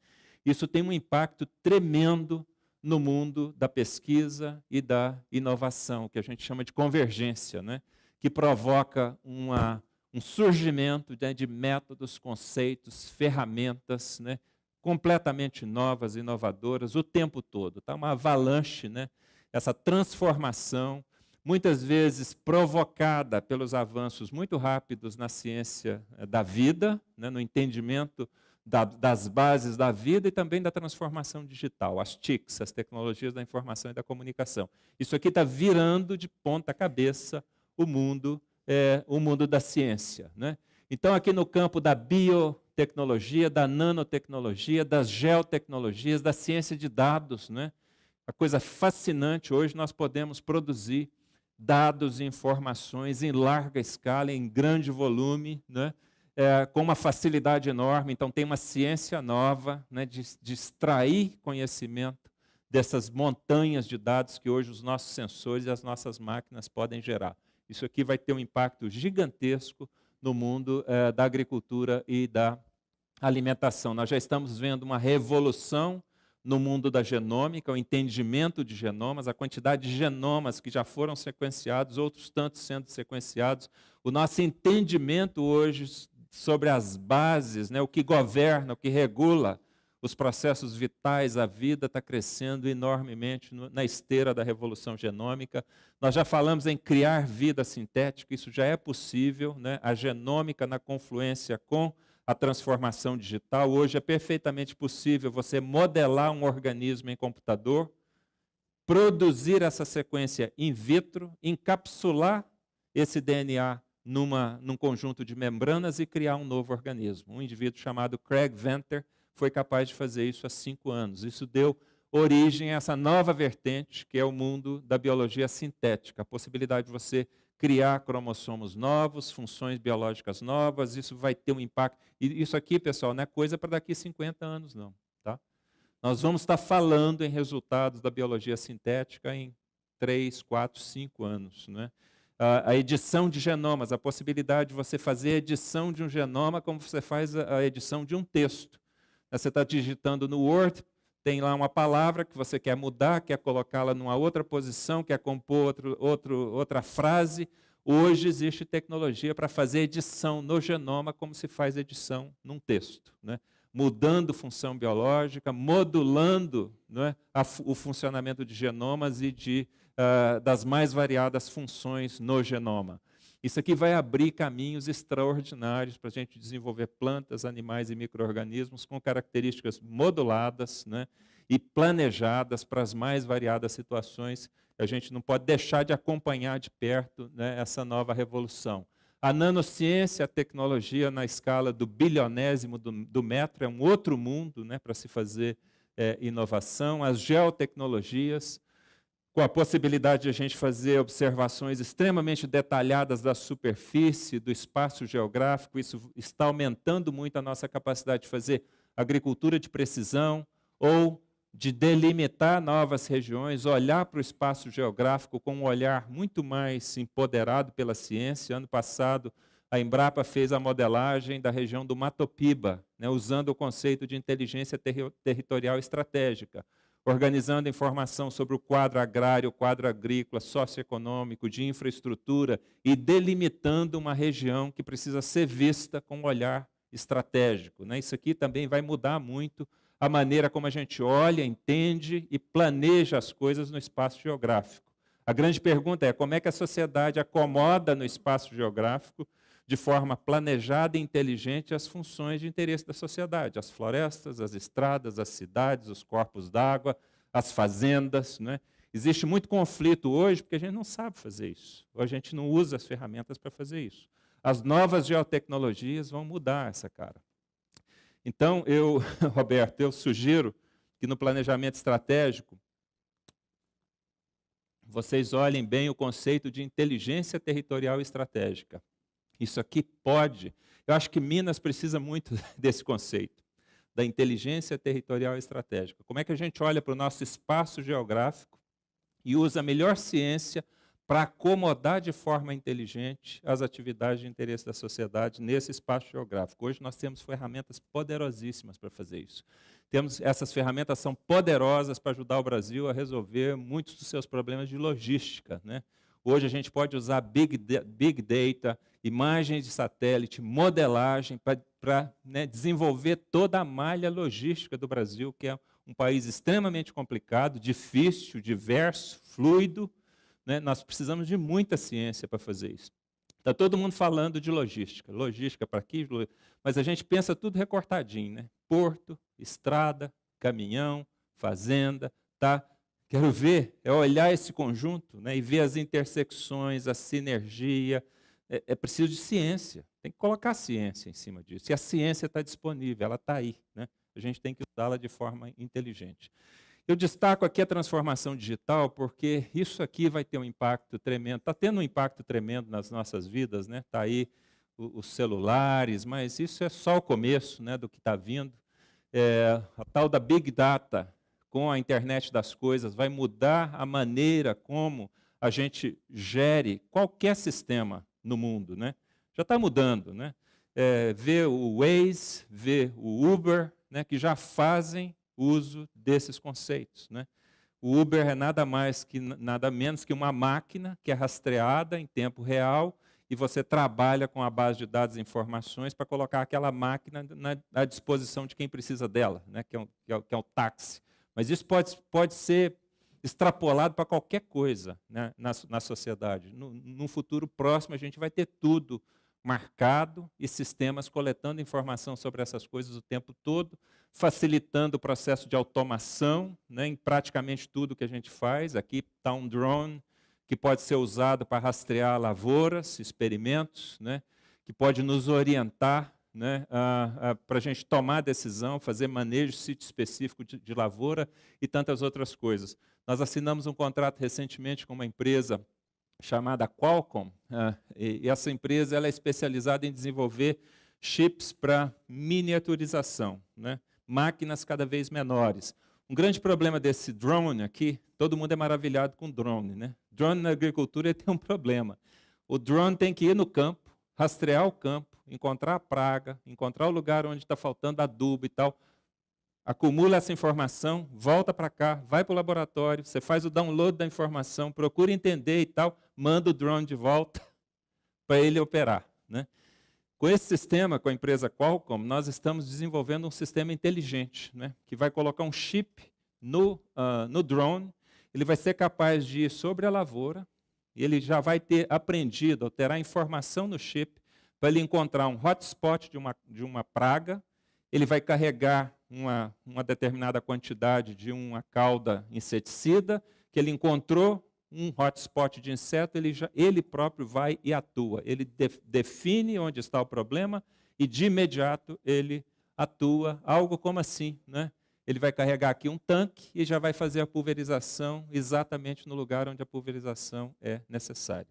Isso tem um impacto tremendo no mundo da pesquisa e da inovação, que a gente chama de convergência, né? Que provoca um surgimento, né, de métodos, conceitos, ferramentas, né, completamente novas, inovadoras, o tempo todo. Está uma avalanche, né? Essa transformação, muitas vezes provocada pelos avanços muito rápidos na ciência da vida, né, no entendimento das bases da vida e também da transformação digital, as TICs, as tecnologias da informação e da comunicação. Isso aqui está virando de ponta cabeça o mundo da ciência, né? Então, aqui no campo da biotecnologia, da nanotecnologia, das geotecnologias, da ciência de dados, né? A coisa fascinante, hoje nós podemos produzir dados e informações em larga escala, em grande volume, né? Com uma facilidade enorme. Então, tem uma ciência nova, né, de extrair conhecimento dessas montanhas de dados que hoje os nossos sensores e as nossas máquinas podem gerar. Isso aqui vai ter um impacto gigantesco no mundo da agricultura e da alimentação. Nós já estamos vendo uma revolução no mundo da genômica, o entendimento de genomas, a quantidade de genomas que já foram sequenciados, outros tantos sendo sequenciados. O nosso entendimento hoje sobre as bases, né, o que governa, o que regula os processos vitais, a vida está crescendo enormemente na esteira da revolução genômica. Nós já falamos em criar vida sintética, isso já é possível, né? A genômica na confluência com a transformação digital. Hoje é perfeitamente possível você modelar um organismo em computador, produzir essa sequência in vitro, encapsular esse DNA num conjunto de membranas e criar um novo organismo. Um indivíduo chamado Craig Venter foi capaz de fazer isso há 5 anos. Isso deu origem a essa nova vertente, que é o mundo da biologia sintética, a possibilidade de você criar cromossomos novos, funções biológicas novas. Isso vai ter um impacto. E isso aqui, pessoal, não é coisa para daqui a 50 anos, não. Tá? Nós vamos estar falando em resultados da biologia sintética em 3, 4, 5 anos, né? A edição de genomas, a possibilidade de você fazer a edição de um genoma como você faz a edição de um texto. Você está digitando no Word, tem lá uma palavra que você quer mudar, quer colocá-la numa outra posição, quer compor outra frase. Hoje existe tecnologia para fazer edição no genoma como se faz edição num texto, né? Mudando função biológica, modulando, né, o funcionamento de genomas e das mais variadas funções no genoma. Isso aqui vai abrir caminhos extraordinários para a gente desenvolver plantas, animais e micro-organismos com características moduladas, né, e planejadas para as mais variadas situações. A gente não pode deixar de acompanhar de perto, né, essa nova revolução. A nanociência, a tecnologia na escala do bilionésimo do metro, é um outro mundo, né, para se fazer inovação. As geotecnologias, com a possibilidade de a gente fazer observações extremamente detalhadas da superfície, do espaço geográfico. Isso está aumentando muito a nossa capacidade de fazer agricultura de precisão ou de delimitar novas regiões, olhar para o espaço geográfico com um olhar muito mais empoderado pela ciência. Ano passado, a Embrapa fez a modelagem da região do Mato Piba, né, usando o conceito de inteligência territorial estratégica, organizando informação sobre o quadro agrário, o quadro agrícola, socioeconômico, de infraestrutura e delimitando uma região que precisa ser vista com um olhar estratégico, né? Isso aqui também vai mudar muito a maneira como a gente olha, entende e planeja as coisas no espaço geográfico. A grande pergunta é como é que a sociedade acomoda no espaço geográfico de forma planejada e inteligente as funções de interesse da sociedade, as florestas, as estradas, as cidades, os corpos d'água, as fazendas. Né? Existe muito conflito hoje porque a gente não sabe fazer isso, ou a gente não usa as ferramentas para fazer isso. As novas geotecnologias vão mudar essa cara. Então, Roberto, eu sugiro que no planejamento estratégico vocês olhem bem o conceito de inteligência territorial estratégica. Isso aqui pode... Eu acho que Minas precisa muito desse conceito, da inteligência territorial estratégica. Como é que a gente olha para o nosso espaço geográfico e usa a melhor ciência para acomodar de forma inteligente as atividades de interesse da sociedade nesse espaço geográfico. Hoje nós temos ferramentas poderosíssimas para fazer isso. Essas ferramentas são poderosas para ajudar o Brasil a resolver muitos dos seus problemas de logística. Né? Hoje a gente pode usar Big Data, imagens de satélite, modelagem para desenvolver toda a malha logística do Brasil, que é um país extremamente complicado, difícil, diverso, fluido. Né? Nós precisamos de muita ciência para fazer isso. Está todo mundo falando de logística. Logística para aqui, mas a gente pensa tudo recortadinho. Né? Porto, estrada, caminhão, fazenda. Tá? Quero ver, olhar esse conjunto, né? E ver as intersecções, a sinergia. É preciso de ciência. Tem que colocar a ciência em cima disso. E a ciência está disponível, ela está aí. Né? A gente tem que usá-la de forma inteligente. Eu destaco aqui a transformação digital, porque isso aqui vai ter um impacto tremendo, está tendo um impacto tremendo nas nossas vidas, né? Está aí os celulares, mas isso é só o começo, né, do que está vindo. A tal da Big Data, com a internet das coisas, vai mudar a maneira como a gente gere qualquer sistema no mundo. Né? Já está mudando. Né? Vê o Waze, vê o Uber, né, que já fazem uso desses conceitos. Né? O Uber é nada menos que uma máquina que é rastreada em tempo real e você trabalha com a base de dados e informações para colocar aquela máquina à disposição de quem precisa dela, né? que é o táxi. Mas isso pode ser extrapolado para qualquer coisa, né? na sociedade. No futuro próximo, a gente vai ter tudo marcado e sistemas coletando informação sobre essas coisas o tempo todo, facilitando o processo de automação, né, em praticamente tudo que a gente faz. Aqui está um drone que pode ser usado para rastrear lavouras, experimentos, né, que pode nos orientar, né, para a gente tomar decisão, fazer manejo sítio específico de lavoura e tantas outras coisas. Nós assinamos um contrato recentemente com uma empresa chamada Qualcomm, e essa empresa ela é especializada em desenvolver chips para miniaturização, né? Máquinas cada vez menores. Um grande problema desse drone aqui, todo mundo é maravilhado com drone. Né? Drone na agricultura tem um problema. O drone tem que ir no campo, rastrear o campo, encontrar a praga, encontrar o lugar onde está faltando adubo e tal, acumula essa informação, volta para cá, vai para o laboratório, você faz o download da informação, procura entender e tal, manda o drone de volta para ele operar. Né? Com esse sistema, com a empresa Qualcomm, nós estamos desenvolvendo um sistema inteligente, né? que vai colocar um chip no drone, ele vai ser capaz de ir sobre a lavoura, e ele já vai ter aprendido, ou terá informação no chip, para ele encontrar um hotspot de uma praga, ele vai carregar uma determinada quantidade de uma cauda inseticida, que ele encontrou um hotspot de inseto, ele próprio vai e atua. Ele define onde está o problema e, de imediato, ele atua. Algo como assim. Né? Ele vai carregar aqui um tanque e já vai fazer a pulverização exatamente no lugar onde a pulverização é necessária.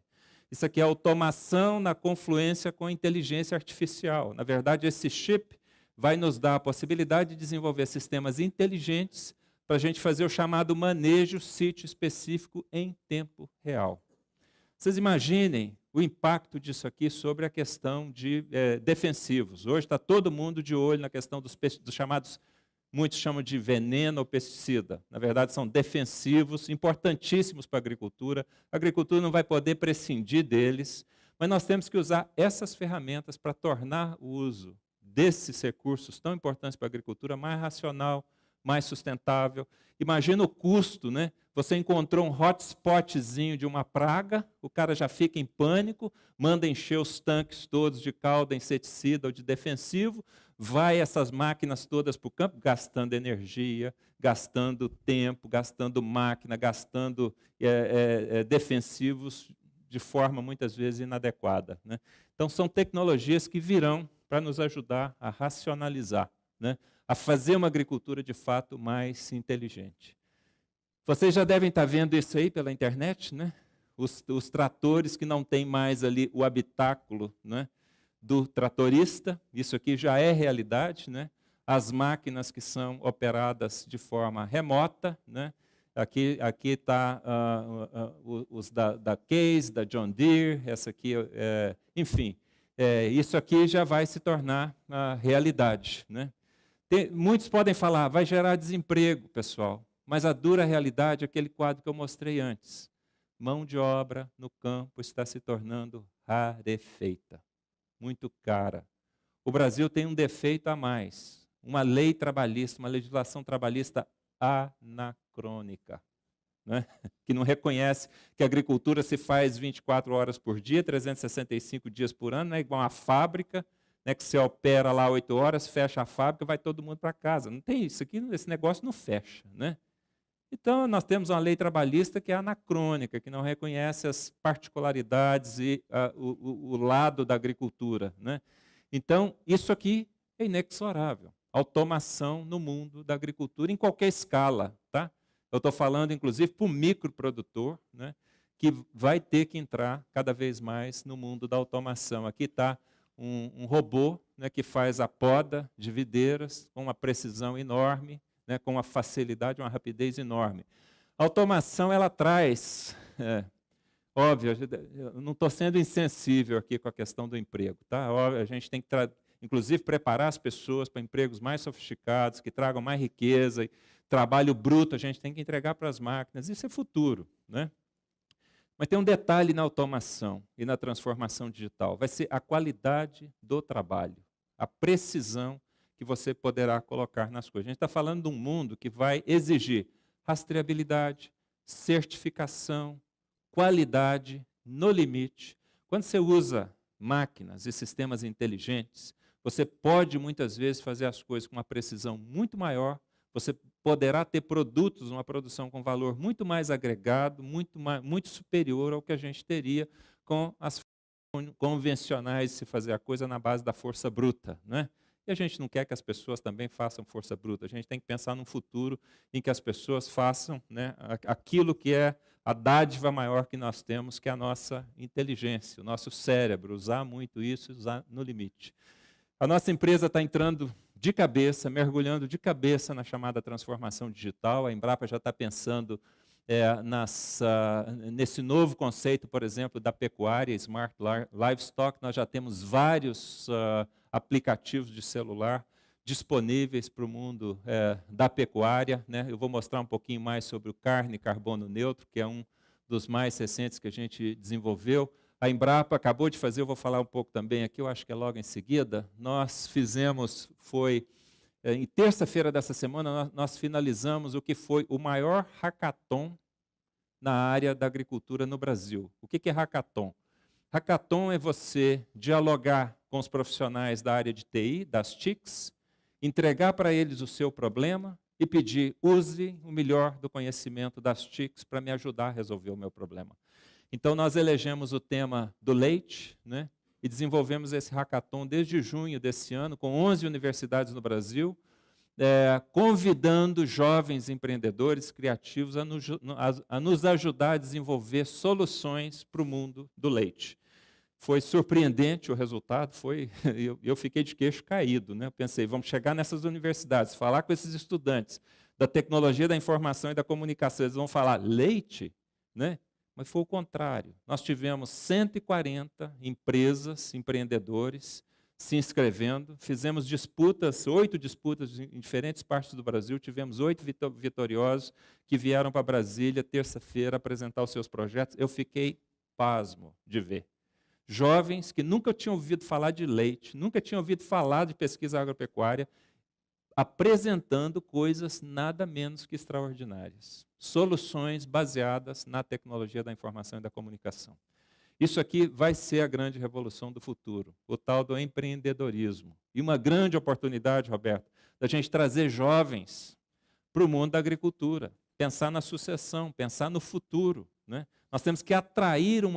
Isso aqui é automação na confluência com a inteligência artificial. Na verdade, esse chip vai nos dar a possibilidade de desenvolver sistemas inteligentes para a gente fazer o chamado manejo sítio específico em tempo real. Vocês imaginem o impacto disso aqui sobre a questão de defensivos. Hoje está todo mundo de olho na questão dos chamados, muitos chamam de veneno ou pesticida. Na verdade, são defensivos, importantíssimos para a agricultura. A agricultura não vai poder prescindir deles, mas nós temos que usar essas ferramentas para tornar o uso desses recursos tão importantes para a agricultura mais racional, mais sustentável. Imagina o custo, né? Você encontrou um hotspotzinho de uma praga, o cara já fica em pânico, manda encher os tanques todos de calda, inseticida ou de defensivo, vai essas máquinas todas para o campo, gastando energia, gastando tempo, gastando máquina, gastando defensivos de forma muitas vezes inadequada, né? Então, são tecnologias que virão para nos ajudar a racionalizar, né? A fazer uma agricultura de fato mais inteligente. Vocês já devem estar vendo isso aí pela internet, né? Os tratores que não têm mais ali o habitáculo, né, do tratorista, isso aqui já é realidade, né? As máquinas que são operadas de forma remota, né? Aqui está os da Case, da John Deere, essa aqui, enfim, isso aqui já vai se tornar realidade, né? Muitos podem falar, vai gerar desemprego, pessoal, mas a dura realidade é aquele quadro que eu mostrei antes. Mão de obra no campo está se tornando rarefeita, muito cara. O Brasil tem um defeito a mais, uma lei trabalhista, uma legislação trabalhista anacrônica, né? Que não reconhece que a agricultura se faz 24 horas por dia, 365 dias por ano, não é igual a fábrica, né, que você opera lá 8 horas, fecha a fábrica, vai todo mundo para casa. Não tem isso aqui, esse negócio não fecha, né? Então, nós temos uma lei trabalhista que é anacrônica, que não reconhece as particularidades e o lado da agricultura, né? Então, isso aqui é inexorável. Automação no mundo da agricultura, em qualquer escala, tá? Eu estou falando, inclusive, para o microprodutor, né, que vai ter que entrar cada vez mais no mundo da automação. Aqui está um robô, né, que faz a poda de videiras com uma precisão enorme, né, com uma facilidade, uma rapidez enorme. A automação, ela traz, óbvio, eu não estou sendo insensível aqui com a questão do emprego, tá? Óbvio, a gente tem que, inclusive, preparar as pessoas para empregos mais sofisticados, que tragam mais riqueza, trabalho bruto, a gente tem que entregar para as máquinas, isso é futuro, né? Mas tem um detalhe na automação e na transformação digital, vai ser a qualidade do trabalho, a precisão que você poderá colocar nas coisas. A gente está falando de um mundo que vai exigir rastreabilidade, certificação, qualidade no limite. Quando você usa máquinas e sistemas inteligentes, você pode muitas vezes fazer as coisas com uma precisão muito maior, você poderá ter produtos, uma produção com valor muito mais agregado, muito superior ao que a gente teria com as convencionais de se fazer a coisa na base da força bruta, né? E a gente não quer que as pessoas também façam força bruta. A gente tem que pensar num futuro em que as pessoas façam, né, aquilo que é a dádiva maior que nós temos, que é a nossa inteligência, o nosso cérebro, usar muito isso, usar no limite. A nossa empresa está entrando de cabeça, mergulhando de cabeça na chamada transformação digital. A Embrapa já está pensando nesse novo conceito, por exemplo, da pecuária, Smart Livestock. Nós já temos vários aplicativos de celular disponíveis para o mundo da pecuária, né? Eu vou mostrar um pouquinho mais sobre o carne carbono neutro, que é um dos mais recentes que a gente desenvolveu. A Embrapa acabou de fazer, eu vou falar um pouco também aqui, eu acho que é logo em seguida. Nós fizemos, em terça-feira dessa semana, nós finalizamos o que foi o maior hackathon na área da agricultura no Brasil. O que é hackathon? Hackathon é você dialogar com os profissionais da área de TI, das TICs, entregar para eles o seu problema e pedir, use o melhor do conhecimento das TICs para me ajudar a resolver o meu problema. Então, nós elegemos o tema do leite, né, e desenvolvemos esse hackathon desde junho desse ano, com 11 universidades no Brasil, convidando jovens empreendedores criativos a nos ajudar a desenvolver soluções para o mundo do leite. Foi surpreendente o resultado, eu fiquei de queixo caído, né? Eu pensei, vamos chegar nessas universidades, falar com esses estudantes da tecnologia da informação e da comunicação, eles vão falar leite, né? Mas foi o contrário. Nós tivemos 140 empresas, empreendedores, se inscrevendo, fizemos 8 disputas em diferentes partes do Brasil, tivemos 8 vitoriosos que vieram para Brasília terça-feira apresentar os seus projetos. Eu fiquei pasmo de ver. Jovens que nunca tinham ouvido falar de leite, nunca tinham ouvido falar de pesquisa agropecuária, apresentando coisas nada menos que extraordinárias. Soluções baseadas na tecnologia da informação e da comunicação. Isso aqui vai ser a grande revolução do futuro, o tal do empreendedorismo. E uma grande oportunidade, Roberto, da gente trazer jovens para o mundo da agricultura, pensar na sucessão, pensar no futuro, né? Nós temos que atrair um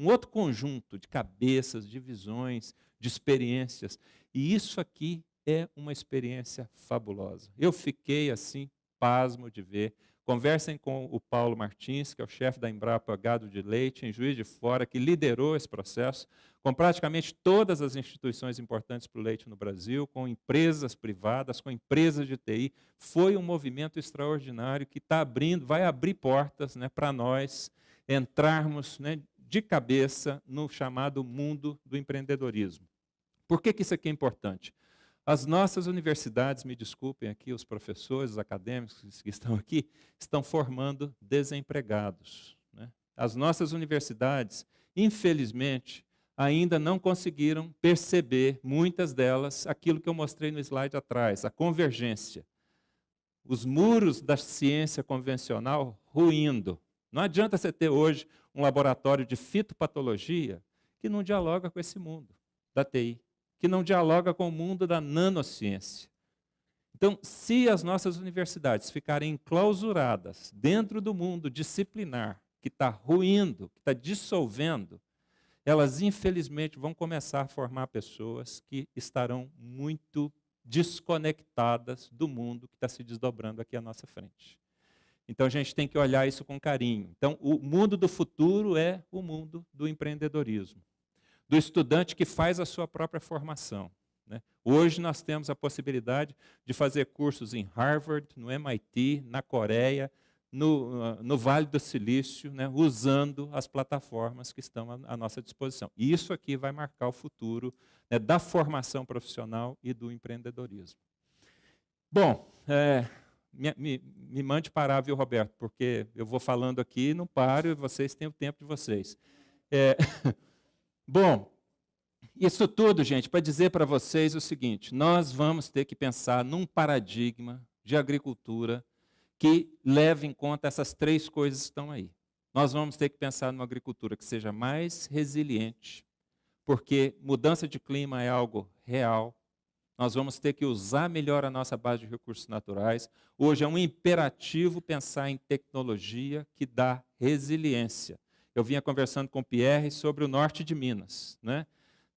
outro conjunto de cabeças, de visões, de experiências. E isso aqui é uma experiência fabulosa. Eu fiquei assim, pasmo de ver. Conversem com o Paulo Martins, que é o chefe da Embrapa Gado de Leite, em Juiz de Fora, que liderou esse processo, com praticamente todas as instituições importantes para o leite no Brasil, com empresas privadas, com empresas de TI. Foi um movimento extraordinário que vai abrir portas, né, para nós entrarmos, né, de cabeça no chamado mundo do empreendedorismo. Por que isso aqui é importante? As nossas universidades, me desculpem aqui, os professores, os acadêmicos que estão aqui, estão formando desempregados, né? As nossas universidades, infelizmente, ainda não conseguiram perceber, muitas delas, aquilo que eu mostrei no slide atrás, a convergência. Os muros da ciência convencional ruindo. Não adianta você ter hoje um laboratório de fitopatologia que não dialoga com esse mundo da TI, que não dialoga com o mundo da nanociência. Então, se as nossas universidades ficarem enclausuradas dentro do mundo disciplinar, que está ruindo, que está dissolvendo, elas, infelizmente, vão começar a formar pessoas que estarão muito desconectadas do mundo que está se desdobrando aqui à nossa frente. Então, a gente tem que olhar isso com carinho. Então, o mundo do futuro é o mundo do empreendedorismo, do estudante que faz a sua própria formação, né? Hoje nós temos a possibilidade de fazer cursos em Harvard, no MIT, na Coreia, no Vale do Silício, né, usando as plataformas que estão à nossa disposição. E isso aqui vai marcar o futuro, né, da formação profissional e do empreendedorismo. Bom, me mande parar, viu, Roberto, porque eu vou falando aqui e não paro e vocês têm o tempo de vocês. Bom, isso tudo, gente, para dizer para vocês o seguinte: nós vamos ter que pensar num paradigma de agricultura que leve em conta essas três coisas que estão aí. Nós vamos ter que pensar numa agricultura que seja mais resiliente, porque mudança de clima é algo real. Nós vamos ter que usar melhor a nossa base de recursos naturais. Hoje é um imperativo pensar em tecnologia que dá resiliência. Eu vinha conversando com o Pierre sobre o norte de Minas, né?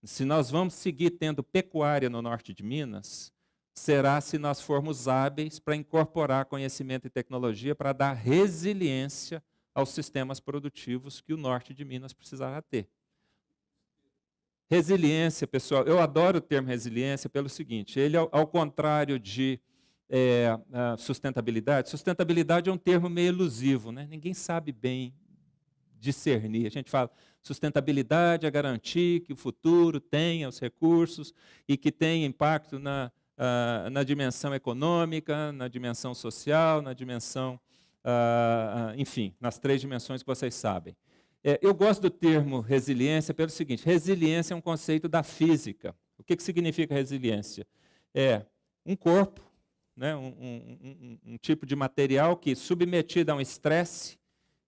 Se nós vamos seguir tendo pecuária no norte de Minas, será se nós formos hábeis para incorporar conhecimento e tecnologia para dar resiliência aos sistemas produtivos que o norte de Minas precisará ter. Resiliência, pessoal, eu adoro o termo resiliência pelo seguinte: ele, ao contrário de sustentabilidade, sustentabilidade é um termo meio elusivo, né? Ninguém sabe bem discernir. A gente fala sustentabilidade é garantir que o futuro tenha os recursos e que tenha impacto na dimensão econômica, na dimensão social, na dimensão, enfim, nas três dimensões que vocês sabem. Eu gosto do termo resiliência pelo seguinte: resiliência é um conceito da física. O que significa resiliência? É um corpo, né, um tipo de material que, submetido a um estresse,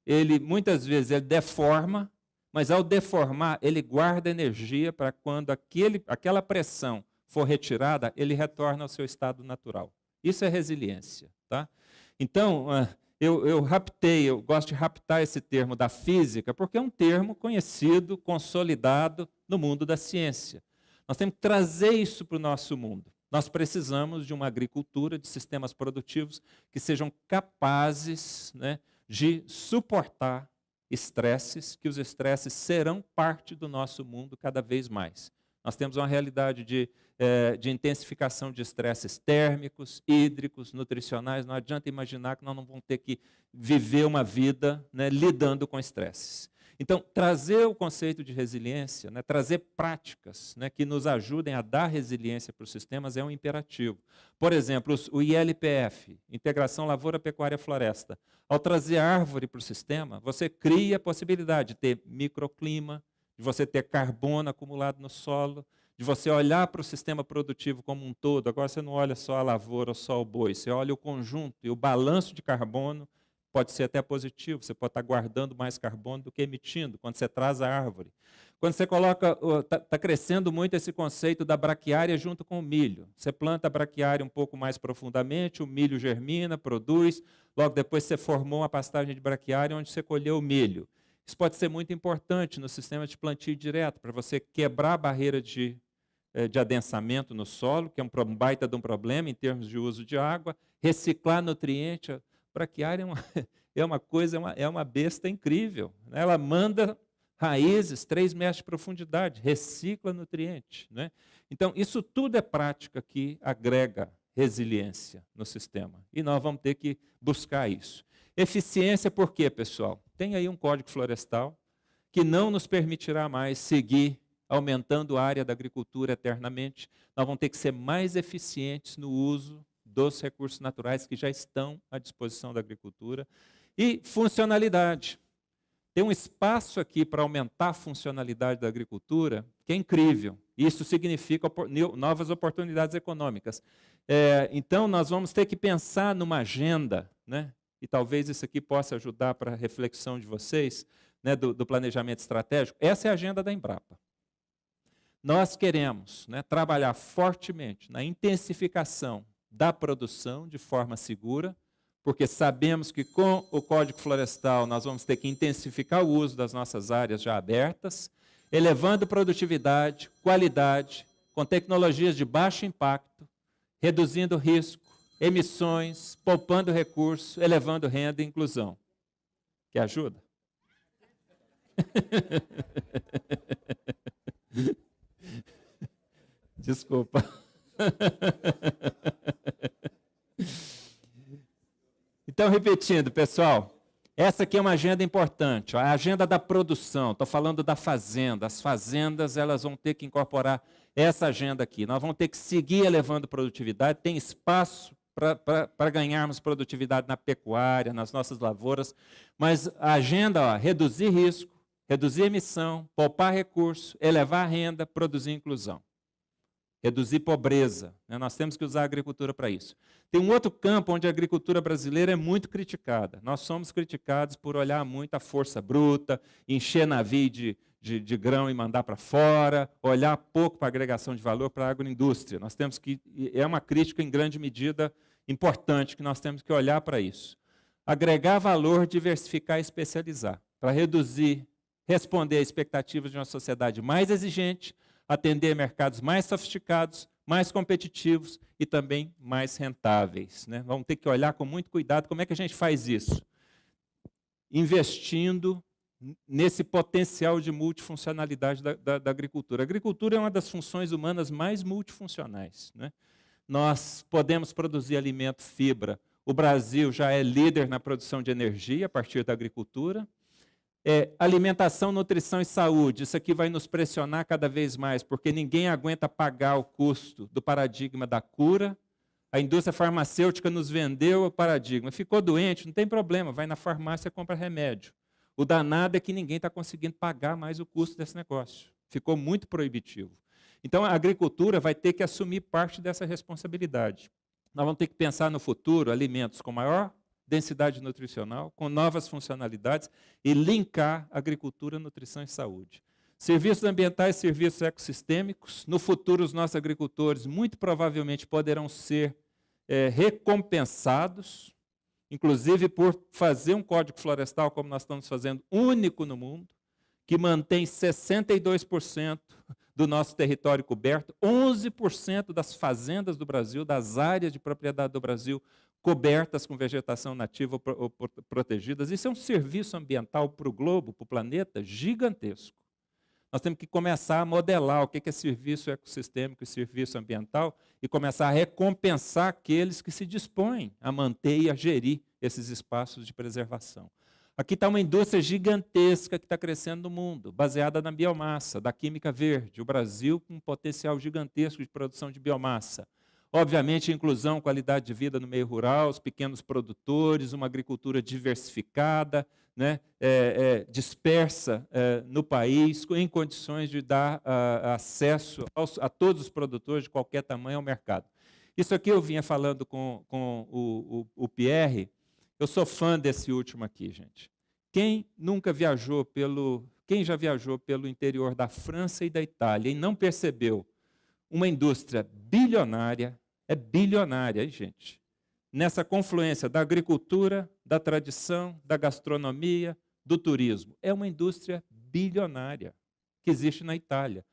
ele muitas vezes ele deforma, mas ao deformar, ele guarda energia para quando aquela pressão for retirada, ele retorna ao seu estado natural. Isso é resiliência, tá? Então, eu gosto de raptar esse termo da física, porque é um termo conhecido, consolidado no mundo da ciência. Nós temos que trazer isso para o nosso mundo. Nós precisamos de uma agricultura, de sistemas produtivos que sejam capazes, né, de suportar estresses, que os estresses serão parte do nosso mundo cada vez mais. Nós temos uma realidade de intensificação de estresses térmicos, hídricos, nutricionais. Não adianta imaginar que nós não vamos ter que viver uma vida, né, lidando com estresses. Então, trazer o conceito de resiliência, né, trazer práticas, né, que nos ajudem a dar resiliência para os sistemas é um imperativo. Por exemplo, o ILPF, Integração Lavoura, Pecuária, Floresta. Ao trazer árvore para o sistema, você cria a possibilidade de ter microclima, de você ter carbono acumulado no solo, de você olhar para o sistema produtivo como um todo. Agora você não olha só a lavoura ou só o boi, você olha o conjunto, e o balanço de carbono pode ser até positivo, você pode estar guardando mais carbono do que emitindo, quando você traz a árvore. Quando você coloca, está crescendo muito esse conceito da braquiária junto com o milho. Você planta a braquiária um pouco mais profundamente, o milho germina, produz, logo depois você formou uma pastagem de braquiária onde você colheu o milho. Isso pode ser muito importante no sistema de plantio direto, para você quebrar a barreira de adensamento no solo, que é um baita de um problema em termos de uso de água, reciclar nutriente. A braquiária é uma coisa, é uma besta incrível. Ela manda raízes 3 metros de profundidade, recicla nutriente. Né? Então, isso tudo é prática que agrega resiliência no sistema. E nós vamos ter que buscar isso. Eficiência por quê, pessoal? Tem aí um Código Florestal que não nos permitirá mais seguir aumentando a área da agricultura eternamente. Nós vamos ter que ser mais eficientes no uso dos recursos naturais que já estão à disposição da agricultura. E funcionalidade. Tem um espaço aqui para aumentar a funcionalidade da agricultura que é incrível. Isso significa novas oportunidades econômicas. Então, nós vamos ter que pensar numa agenda, né? E talvez isso aqui possa ajudar para a reflexão de vocês, né, do planejamento estratégico. Essa é a agenda da Embrapa. Nós queremos, né, trabalhar fortemente na intensificação da produção de forma segura, porque sabemos que com o Código Florestal nós vamos ter que intensificar o uso das nossas áreas já abertas, elevando produtividade, qualidade, com tecnologias de baixo impacto, reduzindo risco, emissões, poupando recursos, elevando renda e inclusão. Quer ajuda? Desculpa. Então, repetindo, pessoal, essa aqui é uma agenda importante, a agenda da produção. Estou falando da fazenda. As fazendas elas vão ter que incorporar essa agenda aqui. Nós vamos ter que seguir elevando produtividade. Tem espaço para ganharmos produtividade na pecuária, nas nossas lavouras, mas a agenda, reduzir risco, reduzir emissão, poupar recursos, elevar renda, produzir inclusão. Reduzir pobreza. Né? Nós temos que usar a agricultura para isso. Tem um outro campo onde a agricultura brasileira é muito criticada. Nós somos criticados por olhar muito a força bruta, encher navio de grão e mandar para fora, olhar pouco para a agregação de valor para a agroindústria. Nós temos que, é uma crítica em grande medida importante que nós temos que olhar para isso. Agregar valor, diversificar e especializar, para reduzir, responder às expectativas de uma sociedade mais exigente, atender mercados mais sofisticados, mais competitivos e também mais rentáveis. Né? Vamos ter que olhar com muito cuidado como é que a gente faz isso. Investindo nesse potencial de multifuncionalidade da agricultura. A agricultura é uma das funções humanas mais multifuncionais. Né? Nós podemos produzir alimento, fibra. O Brasil já é líder na produção de energia a partir da agricultura. Alimentação, nutrição e saúde, isso aqui vai nos pressionar cada vez mais, porque ninguém aguenta pagar o custo do paradigma da cura. A indústria farmacêutica nos vendeu o paradigma. Ficou doente, não tem problema, vai na farmácia e compra remédio. O danado é que ninguém está conseguindo pagar mais o custo desse negócio. Ficou muito proibitivo. Então, a agricultura vai ter que assumir parte dessa responsabilidade. Nós vamos ter que pensar no futuro alimentos com maior densidade nutricional, com novas funcionalidades e linkar agricultura, nutrição e saúde. Serviços ambientais, serviços ecossistêmicos. No futuro, os nossos agricultores muito provavelmente poderão ser recompensados, inclusive por fazer um código florestal, como nós estamos fazendo, único no mundo, que mantém 62% do nosso território coberto, 11% das fazendas do Brasil, das áreas de propriedade do Brasil, cobertas com vegetação nativa ou protegidas. Isso é um serviço ambiental para o globo, para o planeta, gigantesco. Nós temos que começar a modelar o que é serviço ecossistêmico e serviço ambiental e começar a recompensar aqueles que se dispõem a manter e a gerir esses espaços de preservação. Aqui está uma indústria gigantesca que está crescendo no mundo, baseada na biomassa, da química verde. O Brasil com um potencial gigantesco de produção de biomassa. Obviamente, inclusão, qualidade de vida no meio rural, os pequenos produtores, uma agricultura diversificada, né, dispersa no país, em condições de dar acesso a todos os produtores de qualquer tamanho ao mercado. Isso aqui eu vinha falando com o Pierre. Eu sou fã desse último aqui, gente. Quem já viajou pelo interior da França e da Itália e não percebeu uma indústria bilionária, é bilionária, hein, gente? Nessa confluência da agricultura, da tradição, da gastronomia, do turismo. É uma indústria bilionária que existe na Itália,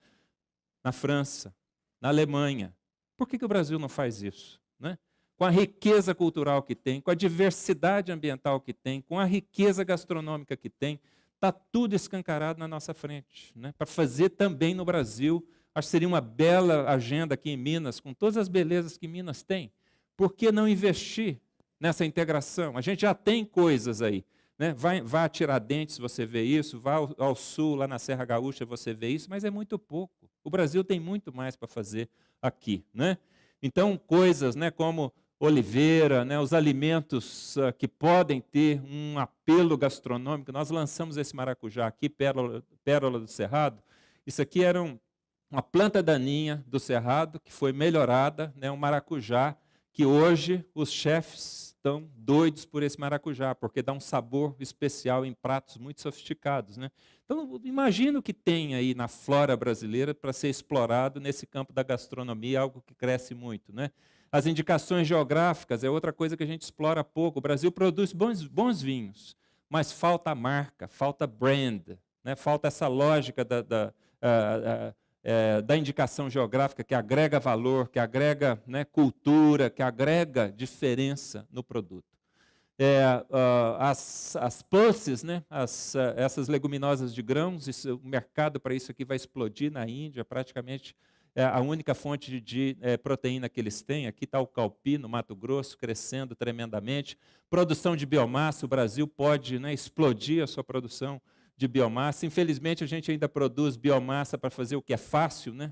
na França, na Alemanha. Por que o Brasil não faz isso, né? Com a riqueza cultural que tem, com a diversidade ambiental que tem, com a riqueza gastronômica que tem, está tudo escancarado na nossa frente, né? Para fazer também no Brasil. Acho que seria uma bela agenda aqui em Minas, com todas as belezas que Minas tem. Por que não investir nessa integração? A gente já tem coisas aí, né? Vá a Tiradentes, você vê isso, vá ao sul, lá na Serra Gaúcha, você vê isso, mas é muito pouco. O Brasil tem muito mais para fazer aqui, né? Então, coisas, né, como oliveira, né, os alimentos que podem ter um apelo gastronômico. Nós lançamos esse maracujá aqui, Pérola do Cerrado. Isso aqui era uma planta daninha do Cerrado que foi melhorada, né, um maracujá, que hoje os chefes estão doidos por esse maracujá, porque dá um sabor especial em pratos muito sofisticados, né? Então, imagina o que tem aí na flora brasileira para ser explorado nesse campo da gastronomia, algo que cresce muito, né? As indicações geográficas é outra coisa que a gente explora pouco. O Brasil produz bons vinhos, mas falta a marca, falta brand, né? Falta essa lógica da indicação geográfica que agrega valor, que agrega, né, cultura, que agrega diferença no produto. As pulses, né, essas leguminosas de grãos, o mercado para isso aqui vai explodir na Índia, praticamente a única fonte de proteína que eles têm. Aqui está o Calpi, no Mato Grosso, crescendo tremendamente. Produção de biomassa, o Brasil pode, né, explodir a sua produção de biomassa. Infelizmente, a gente ainda produz biomassa para fazer o que é fácil, né?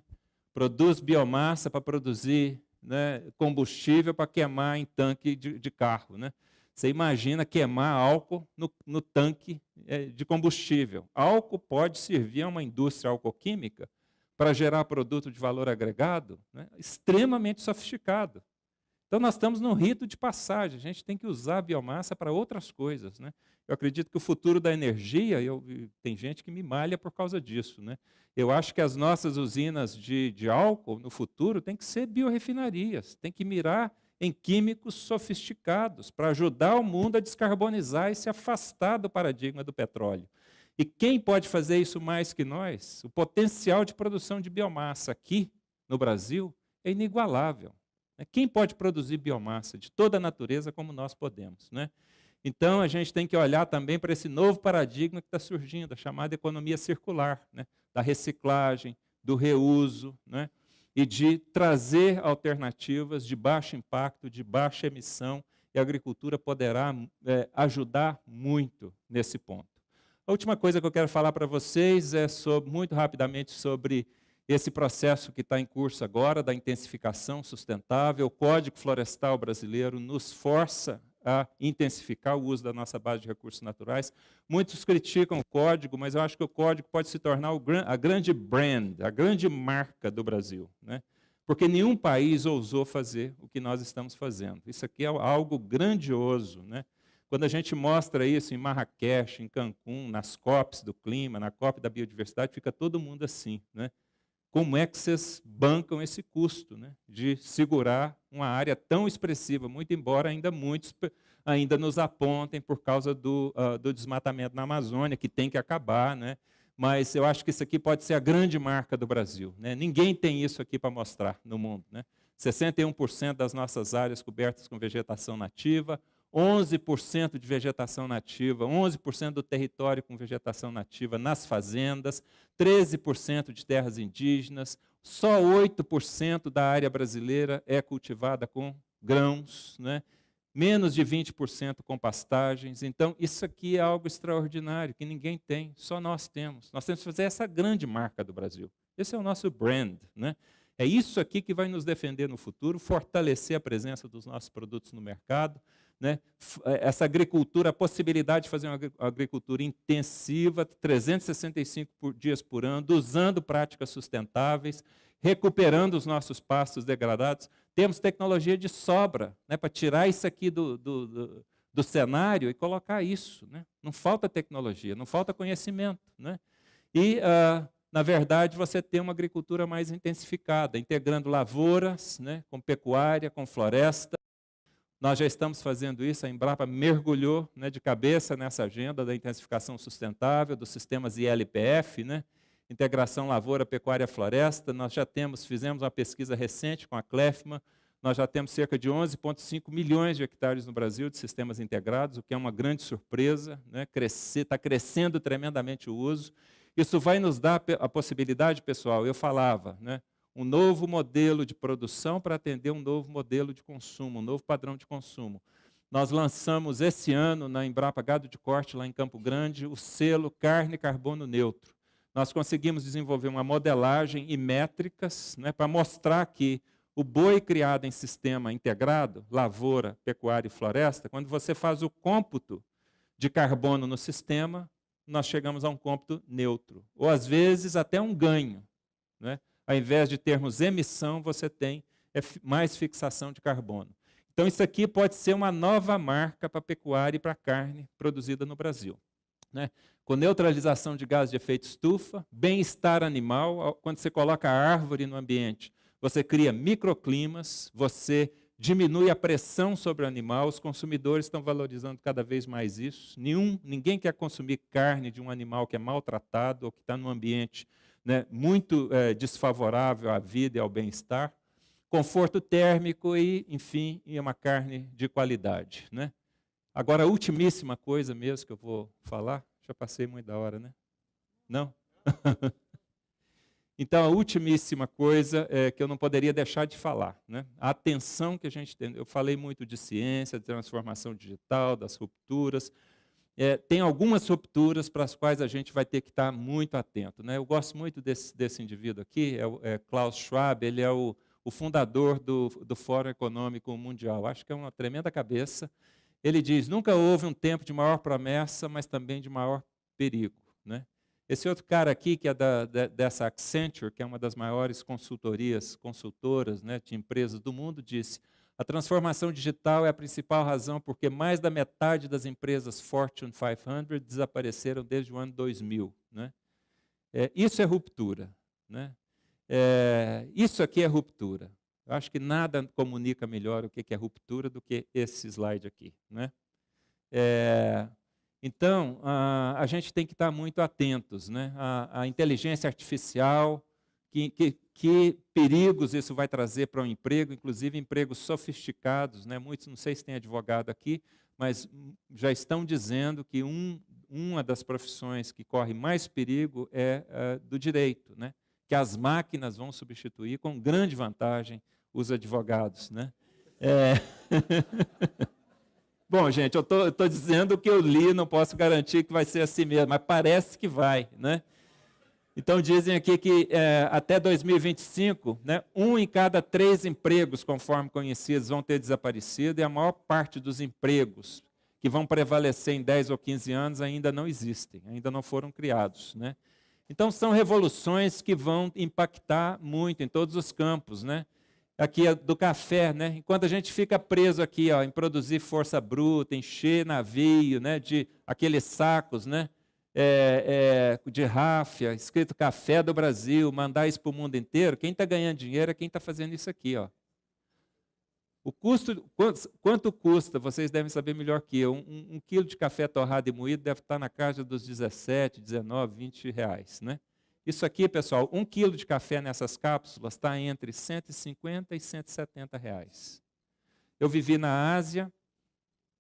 Produz biomassa para produzir, né, combustível para queimar em tanque de carro, né? Você imagina queimar álcool no tanque de combustível. Álcool pode servir a uma indústria alcoquímica para gerar produto de valor agregado, né, extremamente sofisticado. Então, nós estamos num rito de passagem, a gente tem que usar a biomassa para outras coisas, né? Eu acredito que o futuro da energia, tem gente que me malha por causa disso, né? Eu acho que as nossas usinas de álcool, no futuro, tem que ser biorrefinarias, tem que mirar em químicos sofisticados para ajudar o mundo a descarbonizar e se afastar do paradigma do petróleo. E quem pode fazer isso mais que nós? O potencial de produção de biomassa aqui no Brasil é inigualável. Quem pode produzir biomassa de toda a natureza como nós podemos, né? Então, a gente tem que olhar também para esse novo paradigma que está surgindo, a chamada economia circular, né? Da reciclagem, do reuso, né? E de trazer alternativas de baixo impacto, de baixa emissão, e a agricultura poderá ajudar muito nesse ponto. A última coisa que eu quero falar para vocês é muito rapidamente sobre esse processo que está em curso agora, da intensificação sustentável. O Código Florestal Brasileiro nos força a intensificar o uso da nossa base de recursos naturais. Muitos criticam o código, mas eu acho que o código pode se tornar a grande brand, a grande marca do Brasil, né? Porque nenhum país ousou fazer o que nós estamos fazendo. Isso aqui é algo grandioso, né? Quando a gente mostra isso em Marrakech, em Cancún, nas COPs do clima, na COP da biodiversidade, fica todo mundo assim, né? Como é que vocês bancam esse custo, né, de segurar uma área tão expressiva, muito embora ainda muitos ainda nos apontem por causa do desmatamento na Amazônia, que tem que acabar, né? Mas eu acho que isso aqui pode ser a grande marca do Brasil, né? Ninguém tem isso aqui para mostrar no mundo, né? 61% das nossas áreas cobertas com vegetação nativa, 11% de vegetação nativa, 11% do território com vegetação nativa nas fazendas, 13% de terras indígenas, só 8% da área brasileira é cultivada com grãos, né? Menos de 20% com pastagens. Então, isso aqui é algo extraordinário, que ninguém tem, só nós temos. Nós temos que fazer essa grande marca do Brasil. Esse é o nosso brand, né? É isso aqui que vai nos defender no futuro, fortalecer a presença dos nossos produtos no mercado, né? Essa agricultura, a possibilidade de fazer uma agricultura intensiva, 365 dias por ano, usando práticas sustentáveis, recuperando os nossos pastos degradados. Temos tecnologia de sobra, né, para tirar isso aqui do cenário e colocar isso, né? Não falta tecnologia, não falta conhecimento, né? E, na verdade, você tem uma agricultura mais intensificada, integrando lavouras, né, com pecuária, com floresta. Nós já estamos fazendo isso, a Embrapa mergulhou, né, de cabeça nessa agenda da intensificação sustentável, dos sistemas ILPF, né, integração lavoura, pecuária, floresta. Nós já fizemos uma pesquisa recente com a Klefman, nós já temos cerca de 11,5 milhões de hectares no Brasil de sistemas integrados, o que é uma grande surpresa, né, está crescendo tremendamente o uso. Isso vai nos dar a possibilidade, pessoal, eu falava, né, um novo modelo de produção para atender um novo modelo de consumo, um novo padrão de consumo. Nós lançamos esse ano, na Embrapa Gado de Corte, lá em Campo Grande, o selo Carne Carbono Neutro. Nós conseguimos desenvolver uma modelagem e métricas, né, para mostrar que o boi criado em sistema integrado, lavoura, pecuária e floresta, quando você faz o cômputo de carbono no sistema, nós chegamos a um cômputo neutro, ou às vezes até um ganho, né? Ao invés de termos emissão, você tem mais fixação de carbono. Então, isso aqui pode ser uma nova marca para a pecuária e para a carne produzida no Brasil, né? Com neutralização de gases de efeito estufa, bem-estar animal. Quando você coloca a árvore no ambiente, você cria microclimas, você diminui a pressão sobre o animal. Os consumidores estão valorizando cada vez mais isso. Ninguém quer consumir carne de um animal que é maltratado ou que está num ambiente, né, muito desfavorável à vida e ao bem-estar. Conforto térmico e, enfim, uma carne de qualidade, né? Agora, a ultimíssima coisa mesmo que eu vou falar, já passei muito da hora, né? Não? Então, a ultimíssima coisa que eu não poderia deixar de falar, né? A atenção que a gente tem. Eu falei muito de ciência, de transformação digital, das rupturas. Tem algumas rupturas para as quais a gente vai ter que estar muito atento, né? Eu gosto muito desse indivíduo aqui, é Klaus Schwab, ele é o fundador do Fórum Econômico Mundial. Acho que é uma tremenda cabeça. Ele diz, nunca houve um tempo de maior promessa, mas também de maior perigo, né? Esse outro cara aqui, que é dessa Accenture, que é uma das maiores consultoras, né, de empresas do mundo, disse, a transformação digital é a principal razão porque mais da metade das empresas Fortune 500 desapareceram desde o ano 2000. Né? Isso é ruptura. Né? Isso aqui é ruptura. Eu acho que nada comunica melhor o que é ruptura do que esse slide aqui. Né? Então, a gente tem que estar muito atentos, né? A inteligência artificial, que perigos isso vai trazer para o emprego, inclusive empregos sofisticados, né? Muitos, não sei se tem advogado aqui, mas já estão dizendo que uma das profissões que corre mais perigo é do direito, né? Que as máquinas vão substituir com grande vantagem os advogados. Né? Bom, gente, eu estou dizendo o que eu li, não posso garantir que vai ser assim mesmo, mas parece que vai. Né? Então, dizem aqui que até 2025, né, 1 em cada 3 empregos, conforme conhecidos, vão ter desaparecido, e a maior parte dos empregos que vão prevalecer em 10 ou 15 anos ainda não existem, ainda não foram criados. Né? Então, são revoluções que vão impactar muito em todos os campos. Né? Aqui é do café, né? Enquanto a gente fica preso aqui, ó, em produzir força bruta, encher navio, né, de aqueles sacos, né, de ráfia, escrito café do Brasil, mandar isso para o mundo inteiro, quem está ganhando dinheiro é quem está fazendo isso aqui. Ó. O custo, quanto custa, vocês devem saber melhor que eu, um quilo de café torrado e moído deve estar na casa dos 17, 19, 20 reais. Né? Isso aqui, pessoal, 1 quilo de café nessas cápsulas está entre 150 e 170 reais. Eu vivi na Ásia,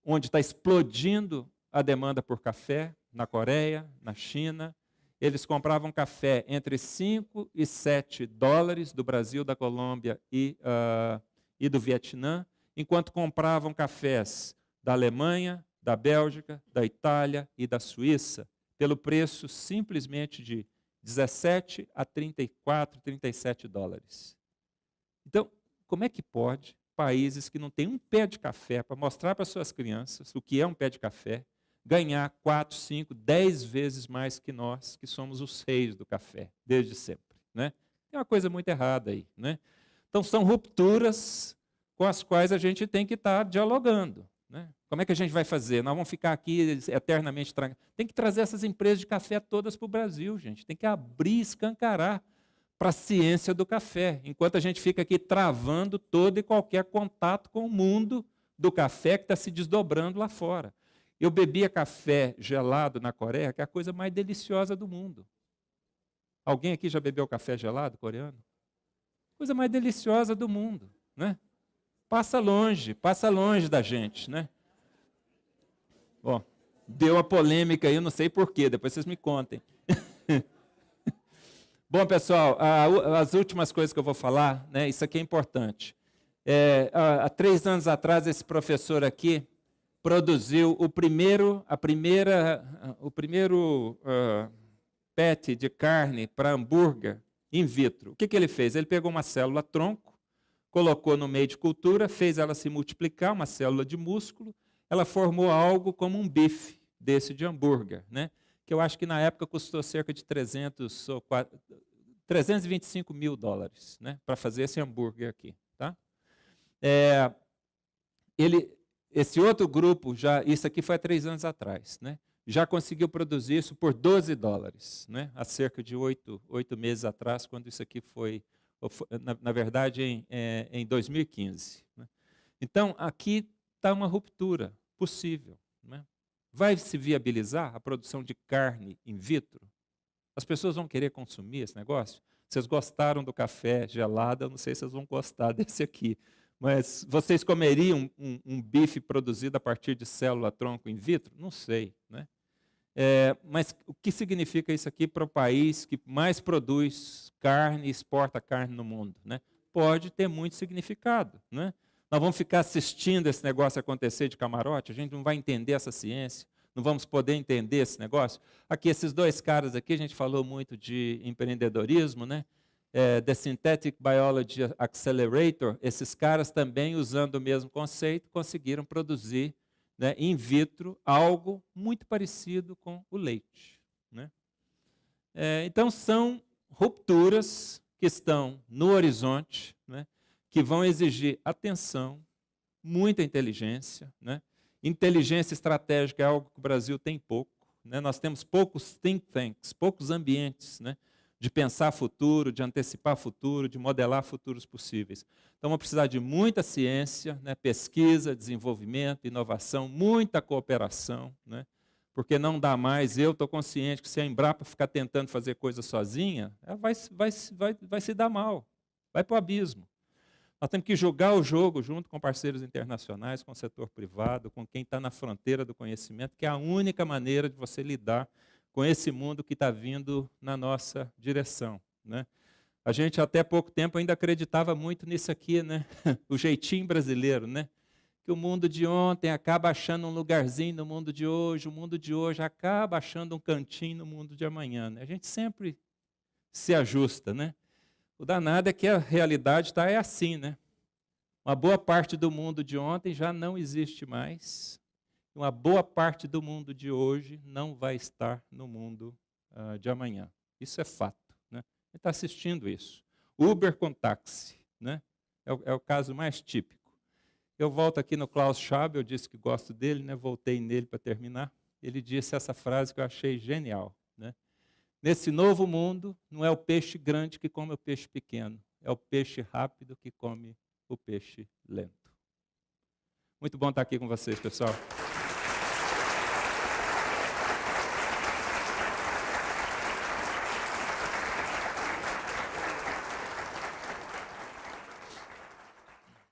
onde está explodindo a demanda por café, na Coreia, na China. Eles compravam café entre 5 e 7 dólares do Brasil, da Colômbia e do Vietnã, enquanto compravam cafés da Alemanha, da Bélgica, da Itália e da Suíça, pelo preço simplesmente de 17 a 34, 37 dólares. Então, como é que pode países que não têm um pé de café para mostrar para suas crianças o que é um pé de café, ganhar 4, 5, 10 vezes mais que nós, que somos os reis do café, desde sempre, né? Tem uma coisa muito errada aí, né? Então, são rupturas com as quais a gente tem que estar dialogando, né? Como é que a gente vai fazer? Nós vamos ficar aqui eternamente... Tem que trazer essas empresas de café todas para o Brasil, gente. Tem que abrir, escancarar para a ciência do café, enquanto a gente fica aqui travando todo e qualquer contato com o mundo do café que está se desdobrando lá fora. Eu bebia café gelado na Coreia, que é a coisa mais deliciosa do mundo. Alguém aqui já bebeu café gelado coreano? Coisa mais deliciosa do mundo, né? Passa longe da gente, né? Bom, deu a polêmica aí, eu não sei porquê, depois vocês me contem. Bom, pessoal, as últimas coisas que eu vou falar, né, isso aqui é importante. Há 3 anos atrás, esse professor aqui produziu o primeiro PET de carne para hambúrguer in vitro. O que ele fez? Ele pegou uma célula tronco, colocou no meio de cultura, fez ela se multiplicar, uma célula de músculo, ela formou algo como um bife desse de hambúrguer, né? Que eu acho que na época custou cerca de 325 mil dólares, né, para fazer esse hambúrguer aqui. Tá? Esse outro grupo, isso aqui foi há 3 anos atrás, né, já conseguiu produzir isso por 12 dólares, né, há cerca de 8 meses atrás, quando isso aqui foi na verdade, em 2015. Né? Então, aqui está uma ruptura possível. Né? Vai se viabilizar a produção de carne in vitro? As pessoas vão querer consumir esse negócio? Vocês gostaram do café gelado, eu não sei se vocês vão gostar desse aqui, mas vocês comeriam um bife produzido a partir de célula-tronco in vitro? Não sei. Né? Mas o que significa isso aqui para o país que mais produz carne e exporta carne no mundo? Né? Pode ter muito significado. Né? Nós vamos ficar assistindo esse negócio acontecer de camarote, a gente não vai entender essa ciência, não vamos poder entender esse negócio. Aqui, esses 2 caras aqui, a gente falou muito de empreendedorismo, né? The Synthetic Biology Accelerator, esses caras também, usando o mesmo conceito, conseguiram produzir, né, in vitro algo muito parecido com o leite. Né? Então, são rupturas que estão no horizonte, né, que vão exigir atenção, muita inteligência. Né? Inteligência estratégica é algo que o Brasil tem pouco. Né? Nós temos poucos think tanks, poucos ambientes, né, de pensar futuro, de antecipar futuro, de modelar futuros possíveis. Então, vamos precisar de muita ciência, né, pesquisa, desenvolvimento, inovação, muita cooperação, né, porque não dá mais. Eu estou consciente que se a Embrapa ficar tentando fazer coisa sozinha, ela vai se dar mal, vai para o abismo. Nós temos que jogar o jogo junto com parceiros internacionais, com o setor privado, com quem está na fronteira do conhecimento, que é a única maneira de você lidar com esse mundo que está vindo na nossa direção. Né? A gente, até pouco tempo, ainda acreditava muito nisso aqui, né? O jeitinho brasileiro, né? Que o mundo de ontem acaba achando um lugarzinho no mundo de hoje, o mundo de hoje acaba achando um cantinho no mundo de amanhã. Né? A gente sempre se ajusta, né? O danado é que a realidade é assim, né? Uma boa parte do mundo de ontem já não existe mais. Uma boa parte do mundo de hoje não vai estar no mundo de amanhã. Isso é fato. Né? A gente está assistindo isso. Uber com táxi. Né? É o caso mais típico. Eu volto aqui no Klaus Schwab, eu disse que gosto dele, né? Voltei nele para terminar. Ele disse essa frase que eu achei genial. Né? Nesse novo mundo, não é o peixe grande que come o peixe pequeno, é o peixe rápido que come o peixe lento. Muito bom estar aqui com vocês, pessoal.